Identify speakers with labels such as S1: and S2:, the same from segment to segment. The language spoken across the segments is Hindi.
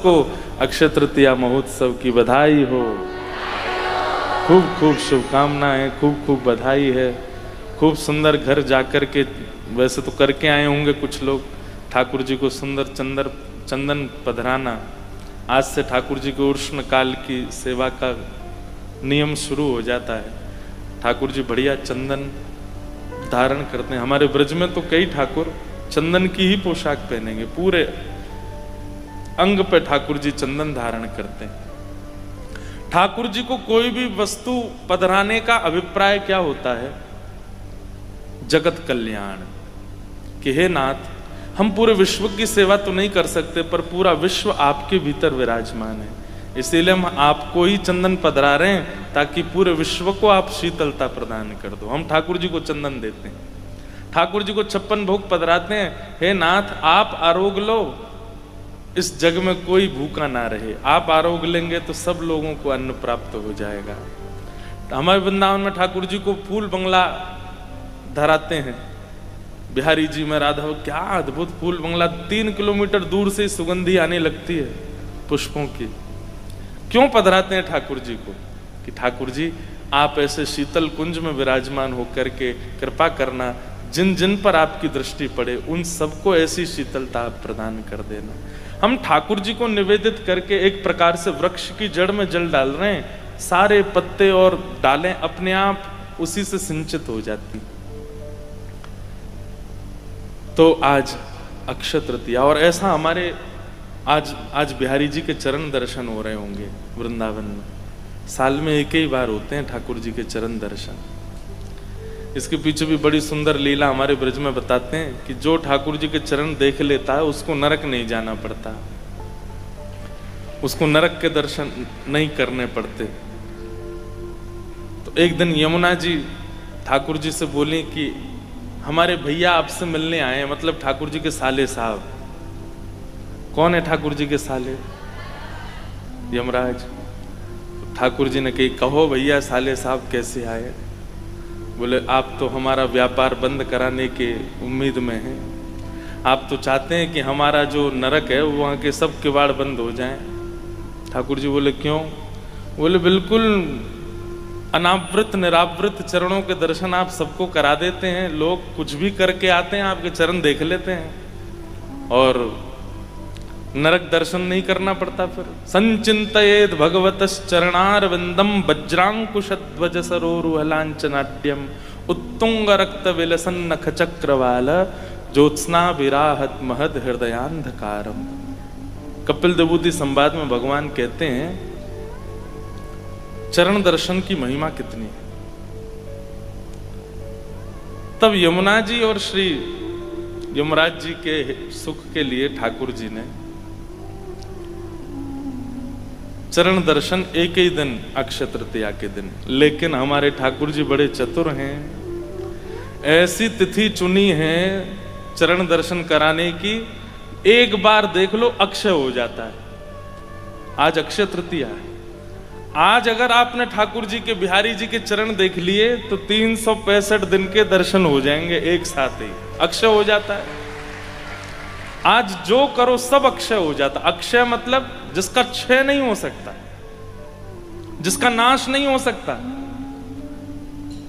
S1: सबको अक्षय तृतीया महोत्सव की बधाई हो। खूब खूब शुभकामनाएं, खूब खूब बधाई है। खूब सुंदर घर जाकर के, वैसे तो करके आए होंगे कुछ लोग, ठाकुर जी को सुंदर चंदन पधराना। आज से ठाकुर जी को उष्ण काल की सेवा का नियम शुरू हो जाता है। ठाकुर जी बढ़िया चंदन धारण करते हैं। हमारे ब्रज में तो कई ठाकुर चंदन की ही पोशाक पहनेंगे, पूरे अंग पे ठाकुर जी चंदन धारण करते हैं। ठाकुर जी को कोई भी वस्तु पधराने का अभिप्राय क्या होता है? जगत कल्याण, कि हे नाथ, हम पूरे विश्व की सेवा तो नहीं कर सकते, पर पूरा विश्व आपके भीतर विराजमान है, इसीलिए हम आपको ही चंदन पधरा रहे हैं, ताकि पूरे विश्व को आप शीतलता प्रदान कर दो। हम ठाकुर जी को चंदन देते हैं, ठाकुर जी को 56 भोग पधराते हैं। हे नाथ, आप आरोग लो, इस जग में कोई भूखा ना रहे। आप आरोग लेंगे तो सब लोगों को अन्न प्राप्त हो जाएगा। हमारे वृंदावन में ठाकुर जी को फूल बंगला धराते हैं। बिहारी जी में राधा, क्या अद्भुत फूल बंगला, 3 किलोमीटर दूर से सुगंधी आने लगती है पुष्पों की। क्यों पधराते हैं ठाकुर जी को? कि ठाकुर जी आप ऐसे शीतल कुंज में विराजमान होकर के कृपा करना, जिन जिन पर आपकी दृष्टि पड़े उन सबको ऐसी शीतलता आप प्रदान कर देना। हम ठाकुर जी को निवेदित करके एक प्रकार से वृक्ष की जड़ में जल डाल रहे हैं। सारे पत्ते और डालें अपने आप उसी से सिंचित हो जाती। तो आज अक्षय तृतीया, और ऐसा हमारे आज बिहारी जी के चरण दर्शन हो रहे होंगे वृंदावन में। साल में एक ही बार होते हैं ठाकुर जी के चरण दर्शन। इसके पीछे भी बड़ी सुंदर लीला हमारे ब्रज में बताते हैं कि जो ठाकुर जी के चरण देख लेता है उसको नरक नहीं जाना पड़ता, उसको नरक के दर्शन नहीं करने पड़ते। तो एक दिन यमुना जी ठाकुर जी से बोली कि हमारे भैया आपसे मिलने आए हैं, मतलब ठाकुर जी के साले साहब। कौन है ठाकुर जी के साले? यमराज। ठाकुर जी ने कही, कहो भैया साले साहब कैसे आए? बोले, आप तो हमारा व्यापार बंद कराने के उम्मीद में हैं। आप तो चाहते हैं कि हमारा जो नरक है वहाँ के सब किवाड़ बंद हो जाएं। ठाकुर जी बोले, क्यों? बोले, बिल्कुल अनावृत निरावृत चरणों के दर्शन आप सबको करा देते हैं। लोग कुछ भी करके आते हैं, आपके चरण देख लेते हैं और नरक दर्शन नहीं करना पड़ता। फिर संचिंतयेद भगवतश्चरणारविंदम वज्रांकुशध्वज सरोरुहलांचनाट्यम उत्तुंग रक्त विलसन नख चक्रवाल ज्योत्स्ना विराहत महद हृदयांधकारम। कपिल देवूति संवाद में भगवान कहते हैं चरण दर्शन की महिमा कितनी है। तब यमुना जी और श्री यमराज जी के सुख के लिए ठाकुर जी ने चरण दर्शन एक ही दिन, अक्षय तृतीया के दिन। लेकिन हमारे ठाकुर जी बड़े चतुर हैं, ऐसी तिथि चुनी है चरण दर्शन कराने की, एक बार देख लो अक्षय हो जाता है। आज अक्षय तृतीया है। आज अगर आपने ठाकुर जी के, बिहारी जी के चरण देख लिए तो 365 दिन के दर्शन हो जाएंगे एक साथ ही, अक्षय हो जाता है। आज जो करो सब अक्षय हो जाता। अक्षय मतलब जिसका क्षय नहीं हो सकता, जिसका नाश नहीं हो सकता।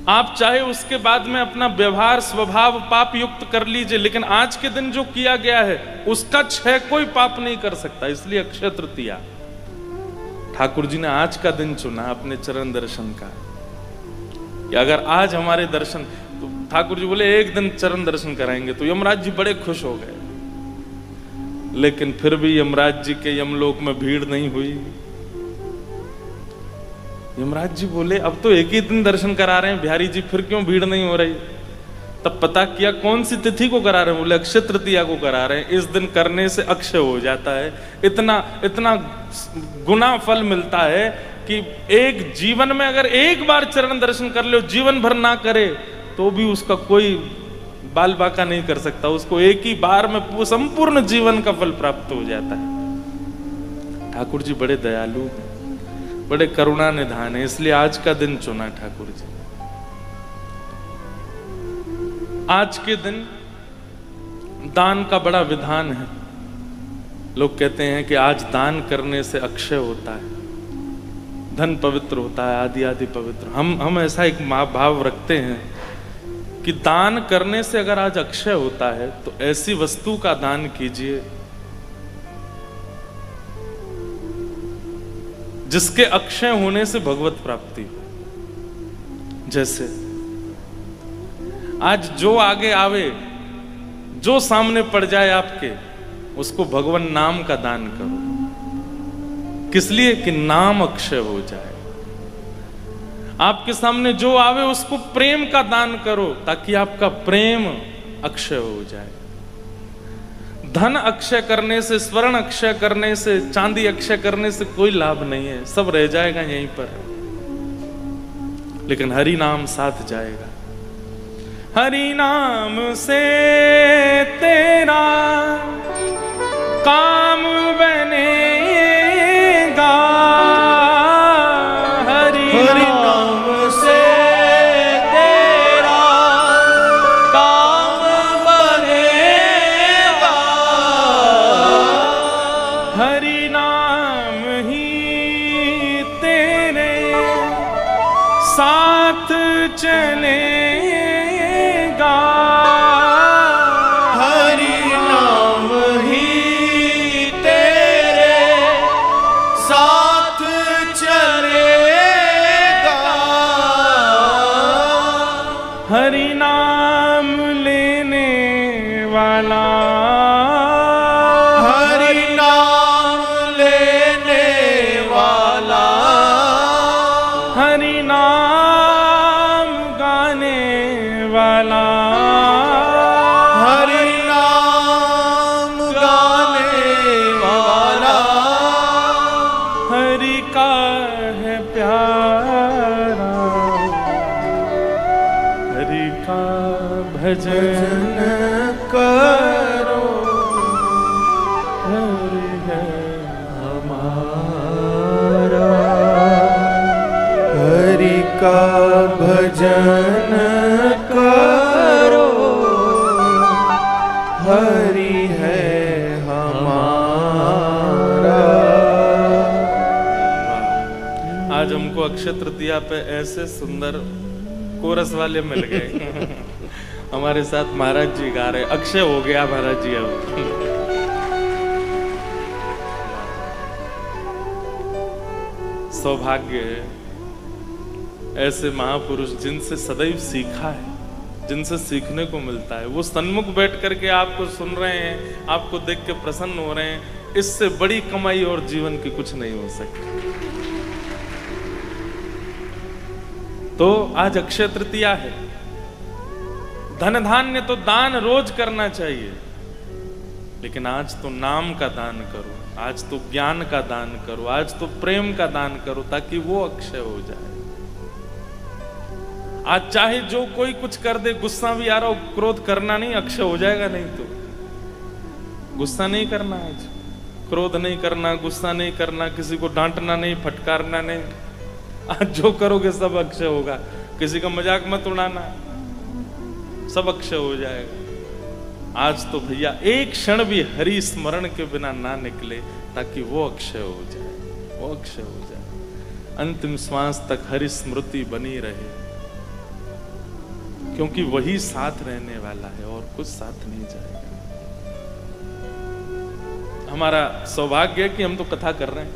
S1: आप चाहे उसके बाद में अपना व्यवहार स्वभाव पाप युक्त कर लीजिए, लेकिन आज के दिन जो किया गया है उसका क्षय कोई पाप नहीं कर सकता। इसलिए अक्षय तृतीया ठाकुर जी ने आज का दिन चुना अपने चरण दर्शन का। कि अगर आज हमारे दर्शन, तो ठाकुर जी बोले एक दिन चरण दर्शन कराएंगे, तो यमराज जी बड़े खुश हो गए। लेकिन फिर भी यमराज जी के यमलोक में भीड़ नहीं हुई। यमराज जी बोले, अब तो एक ही दिन दर्शन करा रहे हैं बिहारी जी, फिर क्यों भीड़ नहीं हो रही? तब पता किया कौन सी तिथि को करा रहे हैं। बोले अक्षय तृतीया को करा रहे हैं। इस दिन करने से अक्षय हो जाता है। इतना गुना फल मिलता है कि एक जीवन में अगर एक बार चरण दर्शन कर लो, जीवन भर ना करे तो भी उसका कोई बाल बाका नहीं कर सकता। उसको एक ही बार में संपूर्ण जीवन का फल प्राप्त हो जाता है। ठाकुर जी बड़े दयालु हैं, बड़े करुणा निधान है, इसलिए आज का दिन चुना ठाकुर जी। आज के दिन दान का बड़ा विधान है। लोग कहते हैं कि आज दान करने से अक्षय होता है, धन पवित्र होता है, आदि आदि पवित्र। हम ऐसा एक भाव रखते हैं कि दान करने से अगर आज अक्षय होता है तो ऐसी वस्तु का दान कीजिए जिसके अक्षय होने से भगवत प्राप्ति हो। जैसे आज जो आगे आवे, जो सामने पड़ जाए आपके, उसको भगवान नाम का दान करो। किस लिए? कि नाम अक्षय हो जाए। आपके सामने जो आवे उसको प्रेम का दान करो ताकि आपका प्रेम अक्षय हो जाए। धन अक्षय करने से, स्वर्ण अक्षय करने से, चांदी अक्षय करने से कोई लाभ नहीं है, सब रह जाएगा यहीं पर। लेकिन हरि नाम साथ जाएगा। हरि नाम से तेरा काम बनेगा, हरि नाम से तेरा काम बनेगा, हरि नाम ही तेरे साथ चलेगा,
S2: हरि नाम ही तेरे साथ चलेगा,
S1: हरि नाम लेने वाला,
S2: हरि नाम लेने वाला,
S1: हरि नाम गाने वाला,
S2: हरि नाम गाने वाला,
S1: हरि का है प्यारा, हरि का भजन
S2: करो,
S1: हरि है
S2: हमारा, हरि का भजन करो, हरि है हमारा।
S1: आज हमको अक्षय तृतीया पे ऐसे सुंदर कोरस वाले मिल गए। हमारे साथ महाराज जी गा रहे, अक्षय हो गया महाराज जी। अब सौभाग्य है ऐसे महापुरुष जिनसे सदैव सीखा है, जिनसे सीखने को मिलता है। वो सन्मुख बैठ करके आपको सुन रहे हैं, आपको देख के प्रसन्न हो रहे हैं। इससे बड़ी कमाई और जीवन की कुछ नहीं हो सकती। तो आज अक्षय तृतीया है। धन धान्य तो दान रोज करना चाहिए, लेकिन आज तो नाम का दान करो, आज तो ज्ञान का दान करो, आज तो प्रेम का दान करो ताकि वो अक्षय हो जाए। आज चाहे जो कोई कुछ कर दे, गुस्सा भी आ रहा हो, क्रोध करना नहीं, अक्षय हो जाएगा। नहीं तो गुस्सा नहीं करना, आज क्रोध नहीं करना, गुस्सा नहीं करना, किसी को डांटना नहीं, फटकारना नहीं। आज जो करोगे सब अक्षय होगा। किसी का मजाक मत उड़ाना, सब अक्षय हो जाएगा। आज तो भैया एक क्षण भी हरि स्मरण के बिना ना निकले ताकि वो अक्षय हो जाए, वो अक्षय हो जाए। अंतिम श्वास तक हरि स्मृति बनी रहे, क्योंकि वही साथ रहने वाला है और कुछ साथ नहीं जाएगा। हमारा सौभाग्य है कि हम तो कथा कर रहे हैं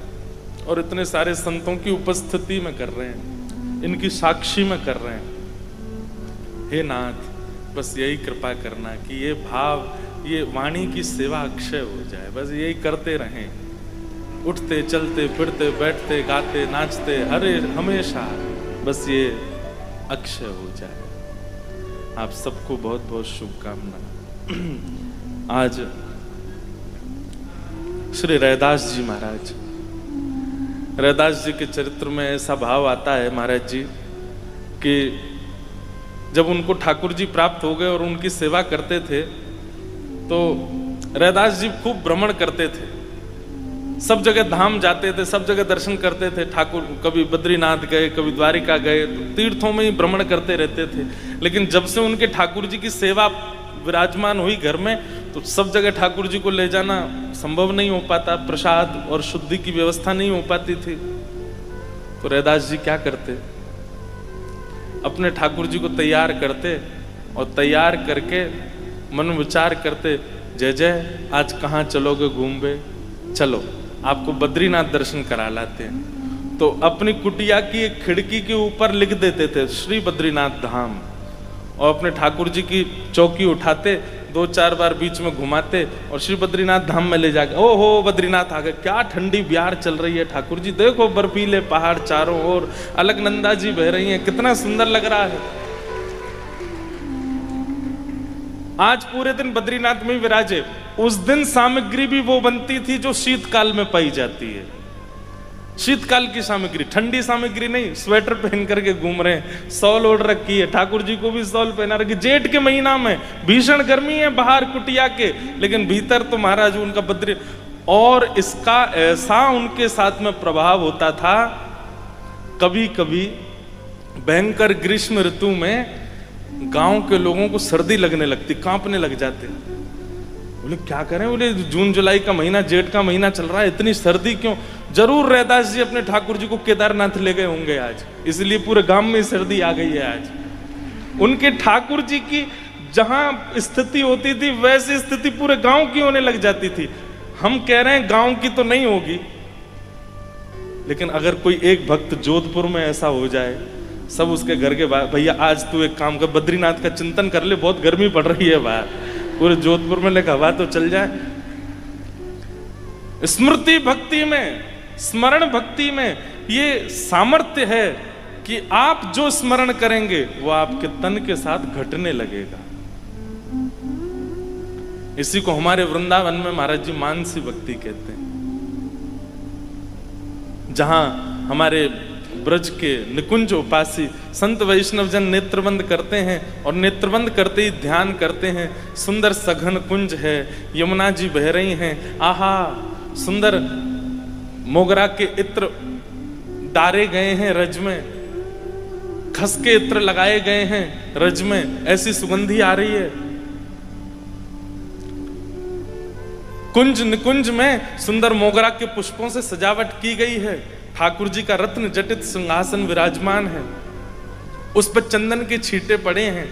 S1: और इतने सारे संतों की उपस्थिति में कर रहे हैं, इनकी साक्षी में कर रहे हैं। हे नाथ, बस यही कृपा करना कि ये भाव, ये वाणी की सेवा अक्षय हो जाए। बस यही करते रहें, उठते चलते फिरते बैठते गाते नाचते हरे हमेशा बस ये अक्षय हो जाए। आप सबको बहुत बहुत शुभकामना। आज श्री रैदास जी महाराज, रैदास जी के चरित्र में ऐसा भाव आता है महाराज जी कि जब उनको ठाकुर जी प्राप्त हो गए और उनकी सेवा करते थे तो रैदास जी खूब भ्रमण करते थे, सब जगह धाम जाते थे, सब जगह दर्शन करते थे। ठाकुर कभी बद्रीनाथ गए, कभी द्वारिका गए, तो तीर्थों में ही भ्रमण करते रहते थे। लेकिन जब से उनके ठाकुर जी की सेवा विराजमान हुई घर में, तो सब जगह ठाकुर जी को ले जाना संभव नहीं हो पाता, प्रसाद और शुद्धि की व्यवस्था नहीं हो पाती थी। तो रैदास जी क्या करते, अपने ठाकुर जी को तैयार करते और तैयार करके मन विचार करते, जय जय आज कहाँ चलोगे घूमबे, चलो आपको बद्रीनाथ दर्शन करा लाते हैं। तो अपनी कुटिया की एक खिड़की के ऊपर लिख देते थे श्री बद्रीनाथ धाम, और अपने ठाकुर जी की चौकी उठाते, 2-4 बार बीच में घुमाते और श्री बद्रीनाथ धाम में ले जाके, ओ हो बद्रीनाथ आ गए, क्या ठंडी बिहार चल रही है ठाकुर जी, देखो बर्फीले पहाड़ चारों ओर, अलकनंदा जी बह रही हैं, कितना सुंदर लग रहा है। आज पूरे दिन बद्रीनाथ में विराजे। उस दिन सामग्री भी वो बनती थी जो शीतकाल में पाई जाती है, शीतकाल की सामग्री, ठंडी सामग्री नहीं। स्वेटर पहन करके घूम रहे हैं, शॉल ओढ़ रखी है, ठाकुर जी को भी शॉल पहना रखी। जेठ के महीना में भीषण गर्मी है बाहर कुटिया के, लेकिन भीतर तो महाराज उनका बद्री, और इसका ऐसा उनके साथ में प्रभाव होता था, कभी कभी भयंकर ग्रीष्म ऋतु में गांव के लोगों को सर्दी लगने लगती, कांपने लग जाते। बोले क्या करें, बोले जून जुलाई का महीना, जेठ का महीना चल रहा है, इतनी सर्दी क्यों। जरूर रैदास जी अपने ठाकुर जी को केदारनाथ ले गए होंगे आज, इसलिए पूरे गांव में सर्दी आ गई है आज। उनके ठाकुर जी की जहां स्थिति होती थी वैसी स्थिति पूरे गांव की होने लग जाती थी। हम कह रहे हैं गांव की तो नहीं होगी, लेकिन अगर कोई एक भक्त जोधपुर में ऐसा हो जाए, सब उसके घर के बाहर, भैया आज तू एक काम कर, बद्रीनाथ का चिंतन कर ले, बहुत गर्मी पड़ रही है बाहर, पूरे जोधपुर में लेकर हवा तो चल जाए। स्मृति भक्ति में, स्मरण भक्ति में ये सामर्थ्य है कि आप जो स्मरण करेंगे वो आपके तन के साथ घटने लगेगा। इसी को हमारे वृंदावन में महाराज जी मानसी भक्ति कहते हैं, जहां हमारे ब्रज के निकुंज उपासी संत वैष्णव जन नेत्रबंद करते हैं, और नेत्रबंद करते ही ध्यान करते हैं, सुंदर सघन कुंज है, यमुना जी बह रही हैं, आहा सुंदर मोगरा के इत्र डारे गए हैं रज में, खस के इत्र लगाए गए हैं रज में, ऐसी सुगंधी आ रही है। कुंज निकुंज में सुंदर मोगरा के पुष्पों से सजावट की गई है, ठाकुर जी का रत्न जटित सिंहासन विराजमान है, उस पर चंदन के छींटे पड़े हैं।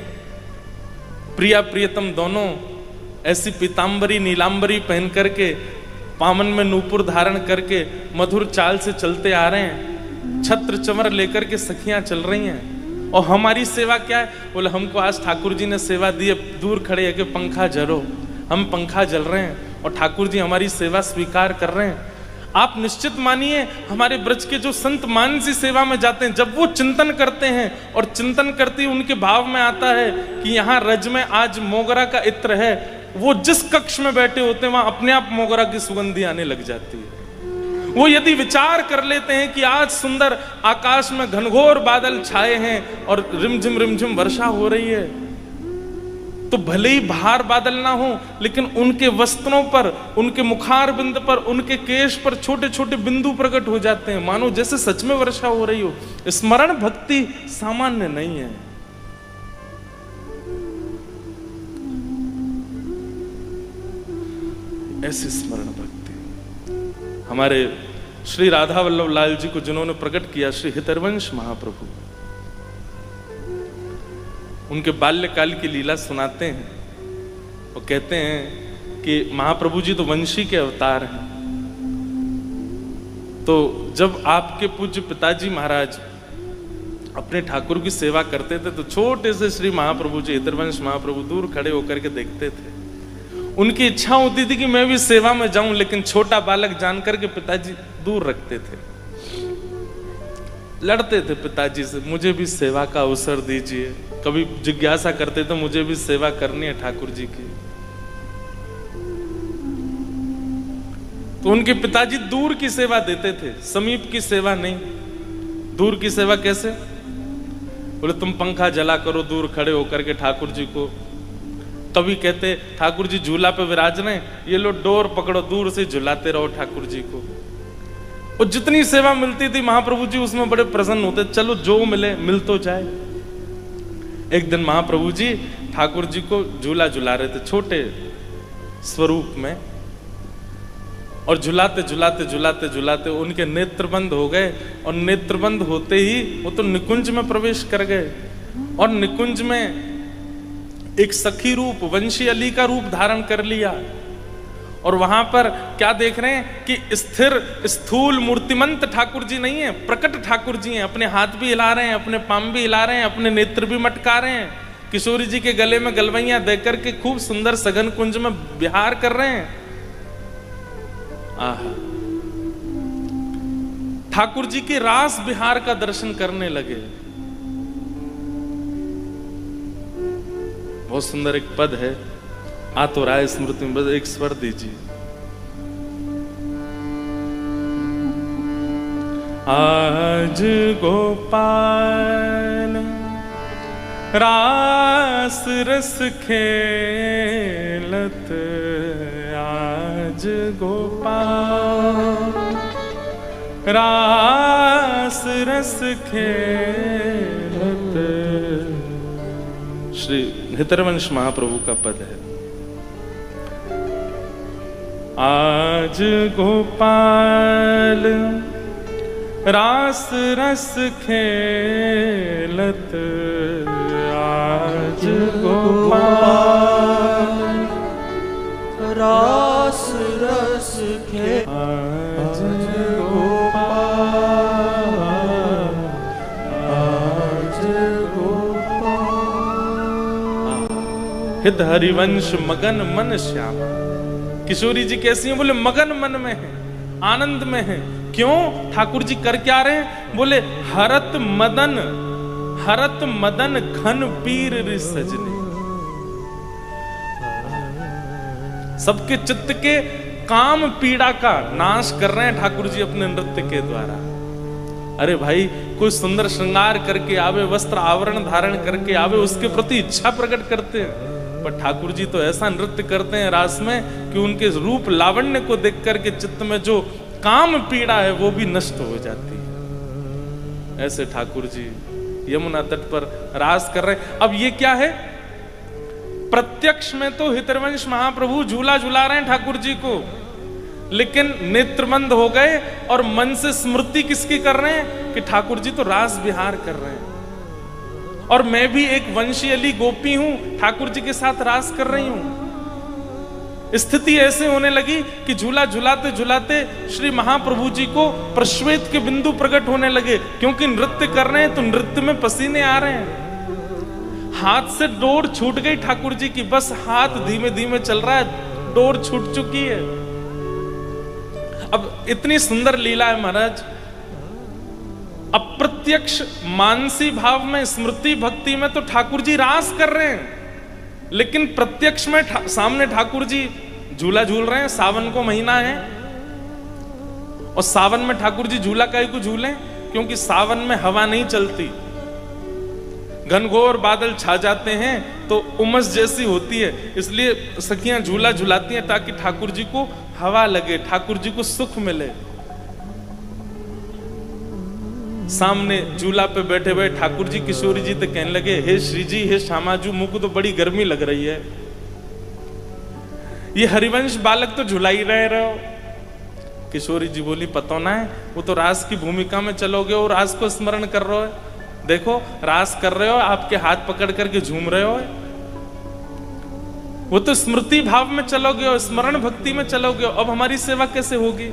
S1: प्रिया प्रियतम दोनों ऐसी पीतांबरी नीलांबरी पहन करके, पामन में नूपुर धारण करके मधुर चाल से चलते आ रहे हैं, छत्र चमर लेकर के सखियां चल रही हैं। और हमारी सेवा क्या है, बोले हमको आज ठाकुर जी ने सेवा दी है, दूर खड़े है कि पंखा जलो, हम पंखा जल रहे हैं और ठाकुर जी हमारी सेवा स्वीकार कर रहे हैं। आप निश्चित मानिए, हमारे ब्रज के जो संत मानसी सेवा में जाते हैं, जब वो चिंतन करते हैं और चिंतन करते ही उनके भाव में आता है कि यहाँ रज में आज मोगरा का इत्र है, वो जिस कक्ष में बैठे होते हैं वहां अपने आप मोगरा की सुगंधी आने लग जाती है। वो यदि विचार कर लेते हैं कि आज सुंदर आकाश में घनघोर बादल छाए हैं और रिमझिम वर्षा हो रही है, तो भले ही बाहर बादल ना हो, लेकिन उनके वस्त्रों पर, उनके मुखार बिंद पर, उनके केश पर छोटे छोटे बिंदु प्रकट हो जाते हैं, मानो जैसे सच में वर्षा हो रही हो। स्मरण भक्ति सामान्य नहीं है। ऐसी स्मरण भक्ति हमारे श्री राधा वल्लभ लाल जी को जिन्होंने प्रकट किया, श्री हितरवंश महाप्रभु, उनके बाल्यकाल की लीला सुनाते हैं और कहते हैं कि महाप्रभु जी तो वंशी के अवतार हैं। तो जब आपके पूज्य पिताजी महाराज अपने ठाकुर की सेवा करते थे, तो छोटे से श्री महाप्रभु जी, हितरवंश महाप्रभु, दूर खड़े होकर के देखते थे। उनकी इच्छा होती थी कि मैं भी सेवा में जाऊं, लेकिन छोटा बालक जानकर के पिताजी दूर रखते थे, लड़ते थे पिताजी से, मुझे भी सेवा का अवसर दीजिए। कभी जिज्ञासा करते थे, मुझे भी सेवा करनी है ठाकुर जी की। तो उनके पिताजी दूर की सेवा देते थे, समीप की सेवा नहीं। दूर की सेवा कैसे? बोले तुम पंखा जला करो दूर खड़े होकर के ठाकुर जी को। कभी कहते ठाकुर जी झूला पे विराज रहे, ये लो डोर पकड़ो, दूर से झुलाते रहो ठाकुर जी को। और जितनी सेवा मिलती थी महाप्रभु जी उसमें बड़े प्रसन्न होते, चलो जो मिले मिल तो जाए। एक दिन महाप्रभु जी ठाकुर जी को झूला झुला रहे थे, छोटे स्वरूप में, और झुलाते झुलाते झुलाते झुलाते उनके नेत्र बंद हो गए, और नेत्र बंद होते ही वो तो निकुंज में प्रवेश कर गए, और निकुंज में एक सखी रूप, वंशी अली का रूप धारण कर लिया। और वहां पर क्या देख रहे हैं कि स्थिर स्थूल मूर्तिमंत ठाकुर जी नहीं है, प्रकट ठाकुर जी हैं। अपने हाथ भी हिला रहे हैं, अपने पाम भी हिला रहे हैं, अपने नेत्र भी मटका रहे हैं, किशोरी जी के गले में गलवैया देकर के खूब सुंदर सघन कुंज में विहार कर रहे हैं। आहा, ठाकुर जी के रास विहार का दर्शन करने लगे। बहुत सुंदर एक पद है, आ तो राय स्मृति में, बस एक स्वर दीजिए। आज गोपाल रास रस खेलत, आज गोपाल रास रस खेलत। श्री हितरवंश महाप्रभु का पद है। आज गोपाल रास रस खेलत, आज गोपाल
S2: रास रस खेलत,
S1: आज गोपाल,
S2: आज गोपाल।
S1: हित हरिवंश मगन मन श्यामा। किशोरी जी कैसी हैं? बोले मगन मन में है, आनंद में है। क्यों? ठाकुर जी कर क्या रहे हैं? बोले हरत मदन घन पीर रि सजने। सबके चित्त के काम पीड़ा का नाश कर रहे हैं ठाकुर जी अपने नृत्य के द्वारा। अरे भाई, कोई सुंदर श्रृंगार करके आवे, वस्त्र आवरण धारण करके आवे, उसके प्रति इच्छा प्रकट करते हैं, पर ठाकुर जी तो ऐसा नृत्य करते हैं रास में कि उनके रूप लावण्य को देख करके चित्त में जो काम पीड़ा है वो भी नष्ट हो जाती है। ऐसे ठाकुर जी यमुना तट पर रास कर रहे हैं। अब ये क्या है? प्रत्यक्ष में तो हितरवंश महाप्रभु झूला झूला रहे हैं ठाकुर जी को, लेकिन नेत्रबंद हो गए और मन से स्मृति किसकी कर रहे हैं कि ठाकुर जी तो रास विहार कर रहे हैं, और मैं भी एक वंशी अली गोपी हूं, ठाकुर जी के साथ रास कर रही हूं। स्थिति ऐसे होने लगी कि झूला झुलाते झुलाते श्री महाप्रभु जी को प्रश्वेत के बिंदु प्रकट होने लगे, क्योंकि नृत्य कर रहे हैं तो नृत्य में पसीने आ रहे हैं। हाथ से डोर छूट गई ठाकुर जी की, बस हाथ धीमे धीमे चल रहा है, डोर छूट चुकी है। अब इतनी सुंदर लीला है महाराज। अप्रत्यक्ष मानसी भाव में, स्मृति भक्ति में तो ठाकुर जी रास कर रहे हैं, लेकिन प्रत्यक्ष में सामने ठाकुर जी झूला झूल रहे हैं। सावन को महीना है, और सावन में ठाकुर जी झूला काहे को झूले? क्योंकि सावन में हवा नहीं चलती, घनघोर बादल छा जाते हैं तो उमस जैसी होती है, इसलिए सखियां झूला झुलाती हैं ताकि ठाकुर जी को हवा लगे, ठाकुर जी को सुख मिले। सामने झूला पे बैठे हुए ठाकुर जी किशोरी जी तो कहने लगे, हे श्री जी, हे श्यामाजू, मुझको तो बड़ी गर्मी लग रही है, ये हरिवंश बालक तो झुला ही रहे हो। किशोरी जी बोली, पता ना है, वो तो रास की भूमिका में चलोगे और रास को स्मरण कर रहे हो। देखो रास कर रहे हो, आपके हाथ पकड़ करके झूम रहे हो, वो तो स्मृति भाव में चलोगे और स्मरण भक्ति में चलोगे, अब हमारी सेवा कैसे होगी?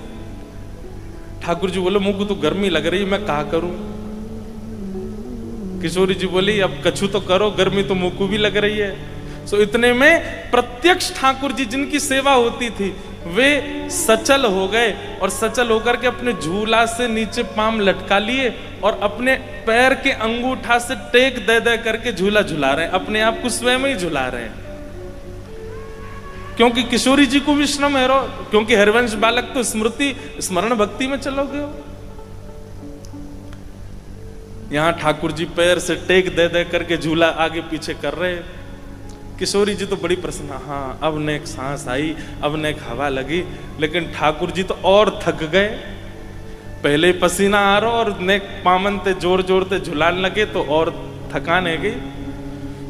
S1: ठाकुर जी बोले, मुझको तो गर्मी लग रही है, मैं क्या करूं? किशोरी जी बोली, अब कछु तो करो, गर्मी तो मुझको भी लग रही है। सो इतने में प्रत्यक्ष ठाकुर जी जिनकी सेवा होती थी वे सचल हो गए, और सचल होकर के अपने झूला से नीचे पाम लटका लिए और अपने पैर के अंगूठा से टेक दे दे करके झूला झुला रहे हैं, अपने आप को स्वयं ही झुला रहे हैं। क्योंकि किशोरी जी को भी श्रम है, क्योंकि हरिवंश बालक तो स्मृति स्मरण भक्ति में चलोगे हो। यहां ठाकुर जी पैर से टेक दे दे करके झूला आगे पीछे कर रहे। किशोरी जी तो बड़ी प्रसन्न, हाँ अब ने एक सांस आई, अब ने एक हवा लगी, लेकिन ठाकुर जी तो और थक गए। पहले पसीना आ रहा और नेक पामन ते जोर जोर ते झुलाने लगे तो और थकान है गई।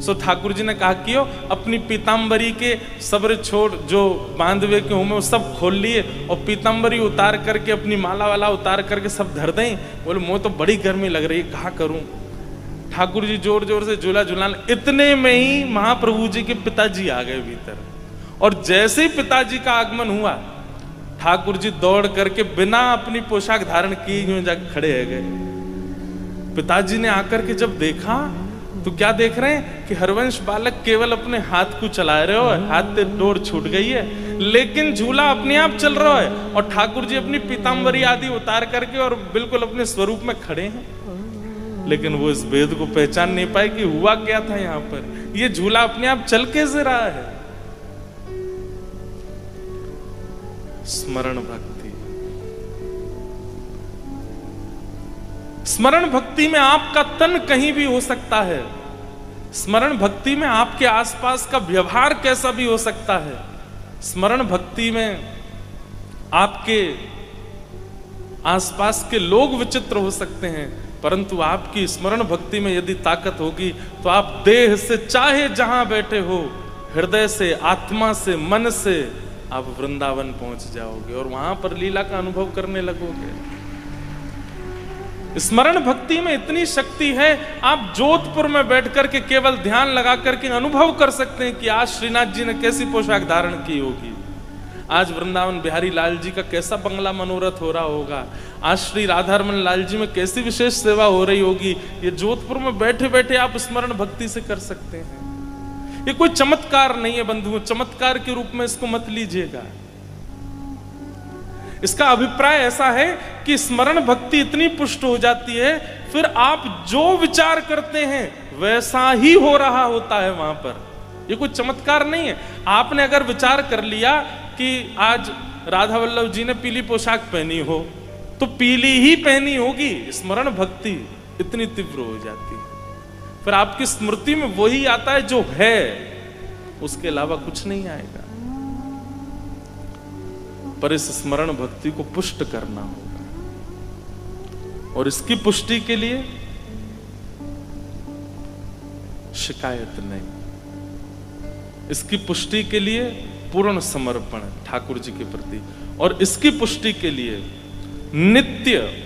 S1: सो ठाकुर जी ने कहा कि अपनी पीताम्बरी के सब्र छोड़ जो बांधवे के हूँ वो सब खोल लिए और पीताम्बरी उतार करके अपनी माला वाला उतार करके सब धर दें। बोले मुझे तो बड़ी गर्मी लग रही है, कहा करूं। ठाकुर जी जोर जोर से झूला झूलाने, इतने में ही महाप्रभु जी के पिताजी आ गए भीतर। और जैसे ही पिताजी का आगमन हुआ, ठाकुर जी दौड़ करके बिना अपनी पोशाक धारण किए हुए जाकर खड़े हो गए। पिताजी ने आकर के जब देखा तो क्या देख रहे हैं कि हरवंश बालक केवल अपने हाथ को चला रहे हो, हाथ से डोर छूट गई है, लेकिन झूला अपने आप चल रहा है और ठाकुर जी अपनी पीताम्बरी आदि उतार करके और बिल्कुल अपने स्वरूप में खड़े हैं। लेकिन वो इस भेद को पहचान नहीं पाए कि हुआ क्या था यहाँ पर। ये झूला अपने आप चल कैसे रहा है। स्मरण भक्ति, स्मरण भक्ति में आपका तन कहीं भी हो सकता है। स्मरण भक्ति में आपके आसपास का व्यवहार कैसा भी हो सकता है। स्मरण भक्ति में आपके आसपास के लोग विचित्र हो सकते हैं, परंतु आपकी स्मरण भक्ति में यदि ताकत होगी तो आप देह से चाहे जहां बैठे हो, हृदय से, आत्मा से, मन से आप वृंदावन पहुंच जाओगे और वहां पर लीला का अनुभव करने लगोगे। स्मरण भक्ति में इतनी शक्ति है, आप जोधपुर में बैठ करके केवल ध्यान लगा करके अनुभव कर सकते हैं कि आज श्रीनाथ जी ने कैसी पोशाक धारण की होगी, आज वृंदावन बिहारी लाल जी का कैसा बंगला मनोरथ हो रहा होगा, आज श्री राधारमन लाल जी में कैसी विशेष सेवा हो रही होगी। ये जोधपुर में बैठे बैठे आप स्मरण भक्ति से कर सकते हैं। ये कोई चमत्कार नहीं है बंधुओं, चमत्कार के रूप में इसको मत लीजिएगा। इसका अभिप्राय ऐसा है कि स्मरण भक्ति इतनी पुष्ट हो जाती है, फिर आप जो विचार करते हैं वैसा ही हो रहा होता है वहां पर। ये कोई चमत्कार नहीं है। आपने अगर विचार कर लिया कि आज राधा वल्लभ जी ने पीली पोशाक पहनी हो तो पीली ही पहनी होगी। स्मरण भक्ति इतनी तीव्र हो जाती है, फिर आपकी स्मृति में वही आता है जो है, उसके अलावा कुछ नहीं आएगा। पर इस स्मरण भक्ति को पुष्ट करना होगा, और इसकी पुष्टि के लिए शिकायत नहीं, इसकी पुष्टि के लिए पूर्ण समर्पण ठाकुर जी के प्रति, और इसकी पुष्टि के लिए नित्य,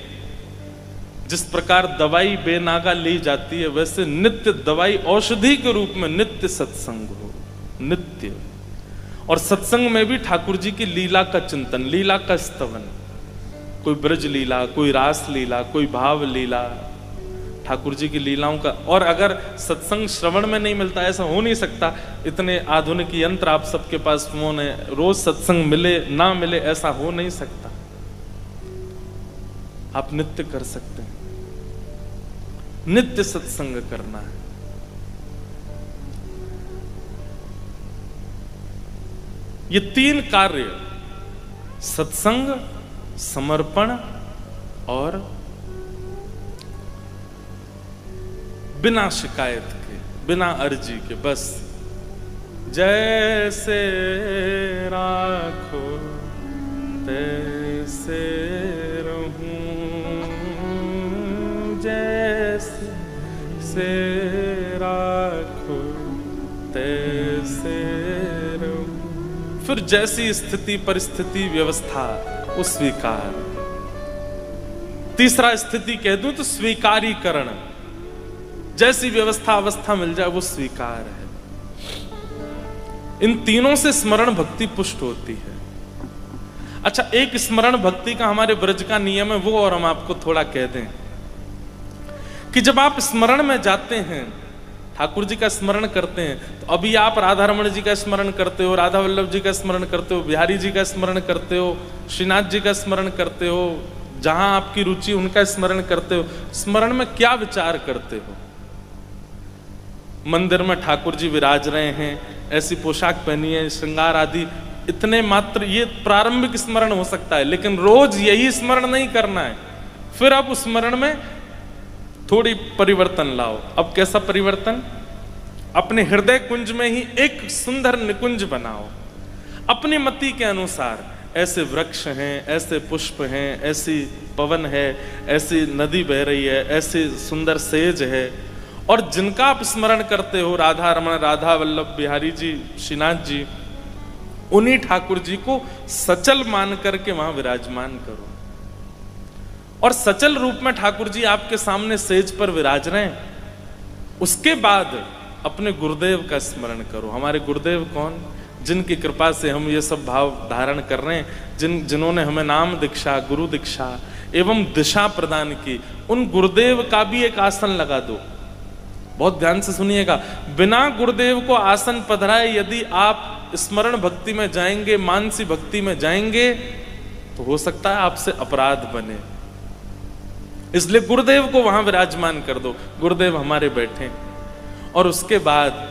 S1: जिस प्रकार दवाई बेनागा ली जाती है वैसे नित्य दवाई औषधि के रूप में नित्य सत्संग हो, नित्य। और सत्संग में भी ठाकुर जी की लीला का चिंतन, लीला का स्तवन, कोई ब्रज लीला, कोई रास लीला, कोई भाव लीला, ठाकुर जी की लीलाओं का। और अगर सत्संग श्रवण में नहीं मिलता, ऐसा हो नहीं सकता, इतने आधुनिक यंत्र आप सबके पास फोन है, रोज सत्संग मिले ना मिले ऐसा हो नहीं सकता। आप नित्य कर सकते हैं, नित्य सत्संग करना है। ये तीन कार्य, सत्संग, समर्पण और बिना शिकायत के, बिना अर्जी के, बस जैसे राखो तैसे रहूं, जैसे राखो तैसे रहूं। फिर जैसी स्थिति परिस्थिति व्यवस्था वो स्वीकार। तीसरा स्थिति कह दूं तो स्वीकारीकरण, जैसी व्यवस्था अवस्था मिल जाए वो स्वीकार है। इन तीनों से स्मरण भक्ति पुष्ट होती है। अच्छा, एक स्मरण भक्ति का हमारे ब्रज का नियम है, वो और हम आपको थोड़ा कह दें कि जब आप स्मरण में जाते हैं, ठाकुर जी का स्मरण करते हैं, तो अभी आप राधा रमण जी का स्मरण करते हो, राधा वल्लभ जी का स्मरण करते हो, बिहारी जी का स्मरण करते हो, श्रीनाथ जी का स्मरण करते हो, जहां आपकी रुचि उनका स्मरण करते हो। स्मरण में क्या विचार करते हो? मंदिर में ठाकुर जी विराज रहे हैं, ऐसी पोशाक पहनी है, श्रृंगार आदि, इतने मात्र ये प्रारंभिक स्मरण हो सकता है, लेकिन रोज यही स्मरण नहीं करना है। फिर आप उस स्मरण में थोड़ी परिवर्तन लाओ। अब कैसा परिवर्तन? अपने हृदय कुंज में ही एक सुंदर निकुंज बनाओ अपनी मति के अनुसार। ऐसे वृक्ष हैं, ऐसे पुष्प हैं, ऐसी पवन है, ऐसी नदी बह रही है, ऐसी सुंदर सेज है, और जिनका आप स्मरण करते हो, राधा रमण, राधा वल्लभ बिहारी जी, श्रीनाथ जी, उन्हीं ठाकुर जी को सचल मान करके वहां विराजमान करो। और सचल रूप में ठाकुर जी आपके सामने सेज पर विराज रहे हैं। उसके बाद अपने गुरुदेव का स्मरण करो। हमारे गुरुदेव कौन? जिनकी कृपा से हम ये सब भाव धारण कर रहे हैं, जिन्होंने हमें नाम दीक्षा, गुरु दीक्षा एवं दिशा प्रदान की, उन गुरुदेव का भी एक आसन लगा दो। बहुत ध्यान से सुनिएगा, बिना गुरुदेव को आसन पधराए यदि आप स्मरण भक्ति में जाएंगे, मानसी भक्ति में जाएंगे, तो हो सकता है आपसे अपराध बने। इसलिए गुरुदेव को वहां विराजमान कर दो, गुरुदेव हमारे बैठे। और उसके बाद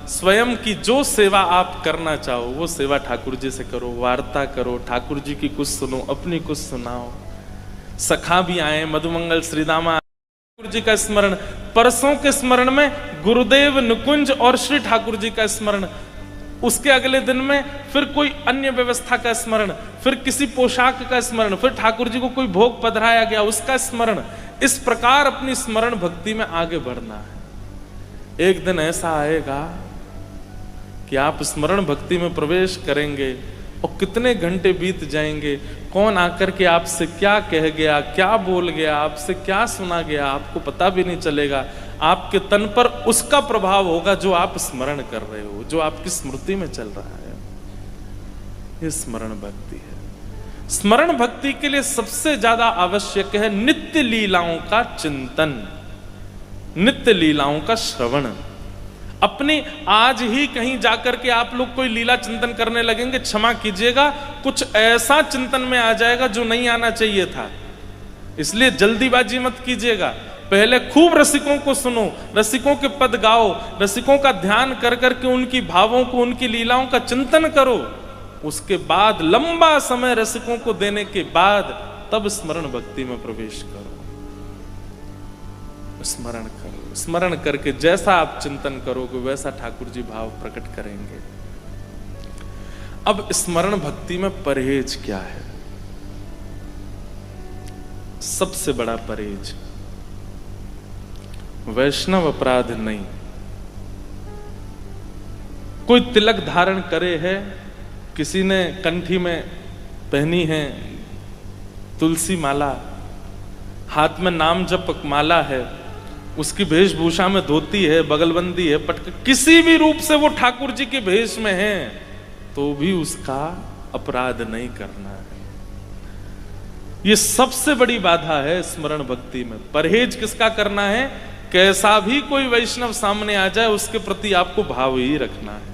S1: स्वयं की जो सेवा आप करना चाहो वो सेवा ठाकुर जी से करो, वार्ता करो, ठाकुर जी की कुछ सुनो, अपनी कुछ सुनाओ। सखा भी आए, मधुमंगल श्रीदामा, ठाकुर जी का स्मरण। परसों के स्मरण में गुरुदेव, निकुंज और श्री ठाकुर जी का स्मरण। उसके अगले दिन में फिर कोई अन्य व्यवस्था का स्मरण, फिर किसी पोशाक का स्मरण, फिर ठाकुर जी को कोई भोग पधराया गया उसका स्मरण। इस प्रकार अपनी स्मरण भक्ति में आगे बढ़ना है। एक दिन ऐसा आएगा कि आप स्मरण भक्ति में प्रवेश करेंगे और कितने घंटे बीत जाएंगे, कौन आकर के आपसे क्या कह गया, क्या बोल गया, आपसे क्या सुना गया, आपको पता भी नहीं चलेगा। आपके तन पर उसका प्रभाव होगा जो आप स्मरण कर रहे हो, जो आपकी स्मृति में चल रहा है। ये स्मरण भक्ति है। स्मरण भक्ति के लिए सबसे ज्यादा आवश्यक है नित्य लीलाओं का चिंतन, नित्य लीलाओं का श्रवण। अपनी आज ही कहीं जाकर के आप लोग कोई लीला चिंतन करने लगेंगे, क्षमा कीजिएगा, कुछ ऐसा चिंतन में आ जाएगा जो नहीं आना चाहिए था। इसलिए जल्दीबाजी मत कीजिएगा। पहले खूब रसिकों को सुनो, रसिकों के पद गाओ, रसिकों का ध्यान कर करके उनकी भावों को, उनकी लीलाओं का चिंतन करो। उसके बाद लंबा समय रसिकों को देने के बाद तब स्मरण भक्ति में प्रवेश करो। स्मरण करो, स्मरण करके जैसा आप चिंतन करोगे वैसा ठाकुर जी भाव प्रकट करेंगे। अब स्मरण भक्ति में परहेज क्या है? सबसे बड़ा परहेज वैष्णव अपराध नहीं। कोई तिलक धारण करे है, किसी ने कंठी में पहनी है तुलसी माला, हाथ में नाम जप माला है, उसकी वेशभूषा में धोती है, बगलबंदी है, पटक, किसी भी रूप से वो ठाकुर जी के भेष में है, तो भी उसका अपराध नहीं करना है। ये सबसे बड़ी बाधा है स्मरण भक्ति में। परहेज किसका करना है? कैसा भी कोई वैष्णव सामने आ जाए उसके प्रति आपको भाव ही रखना है।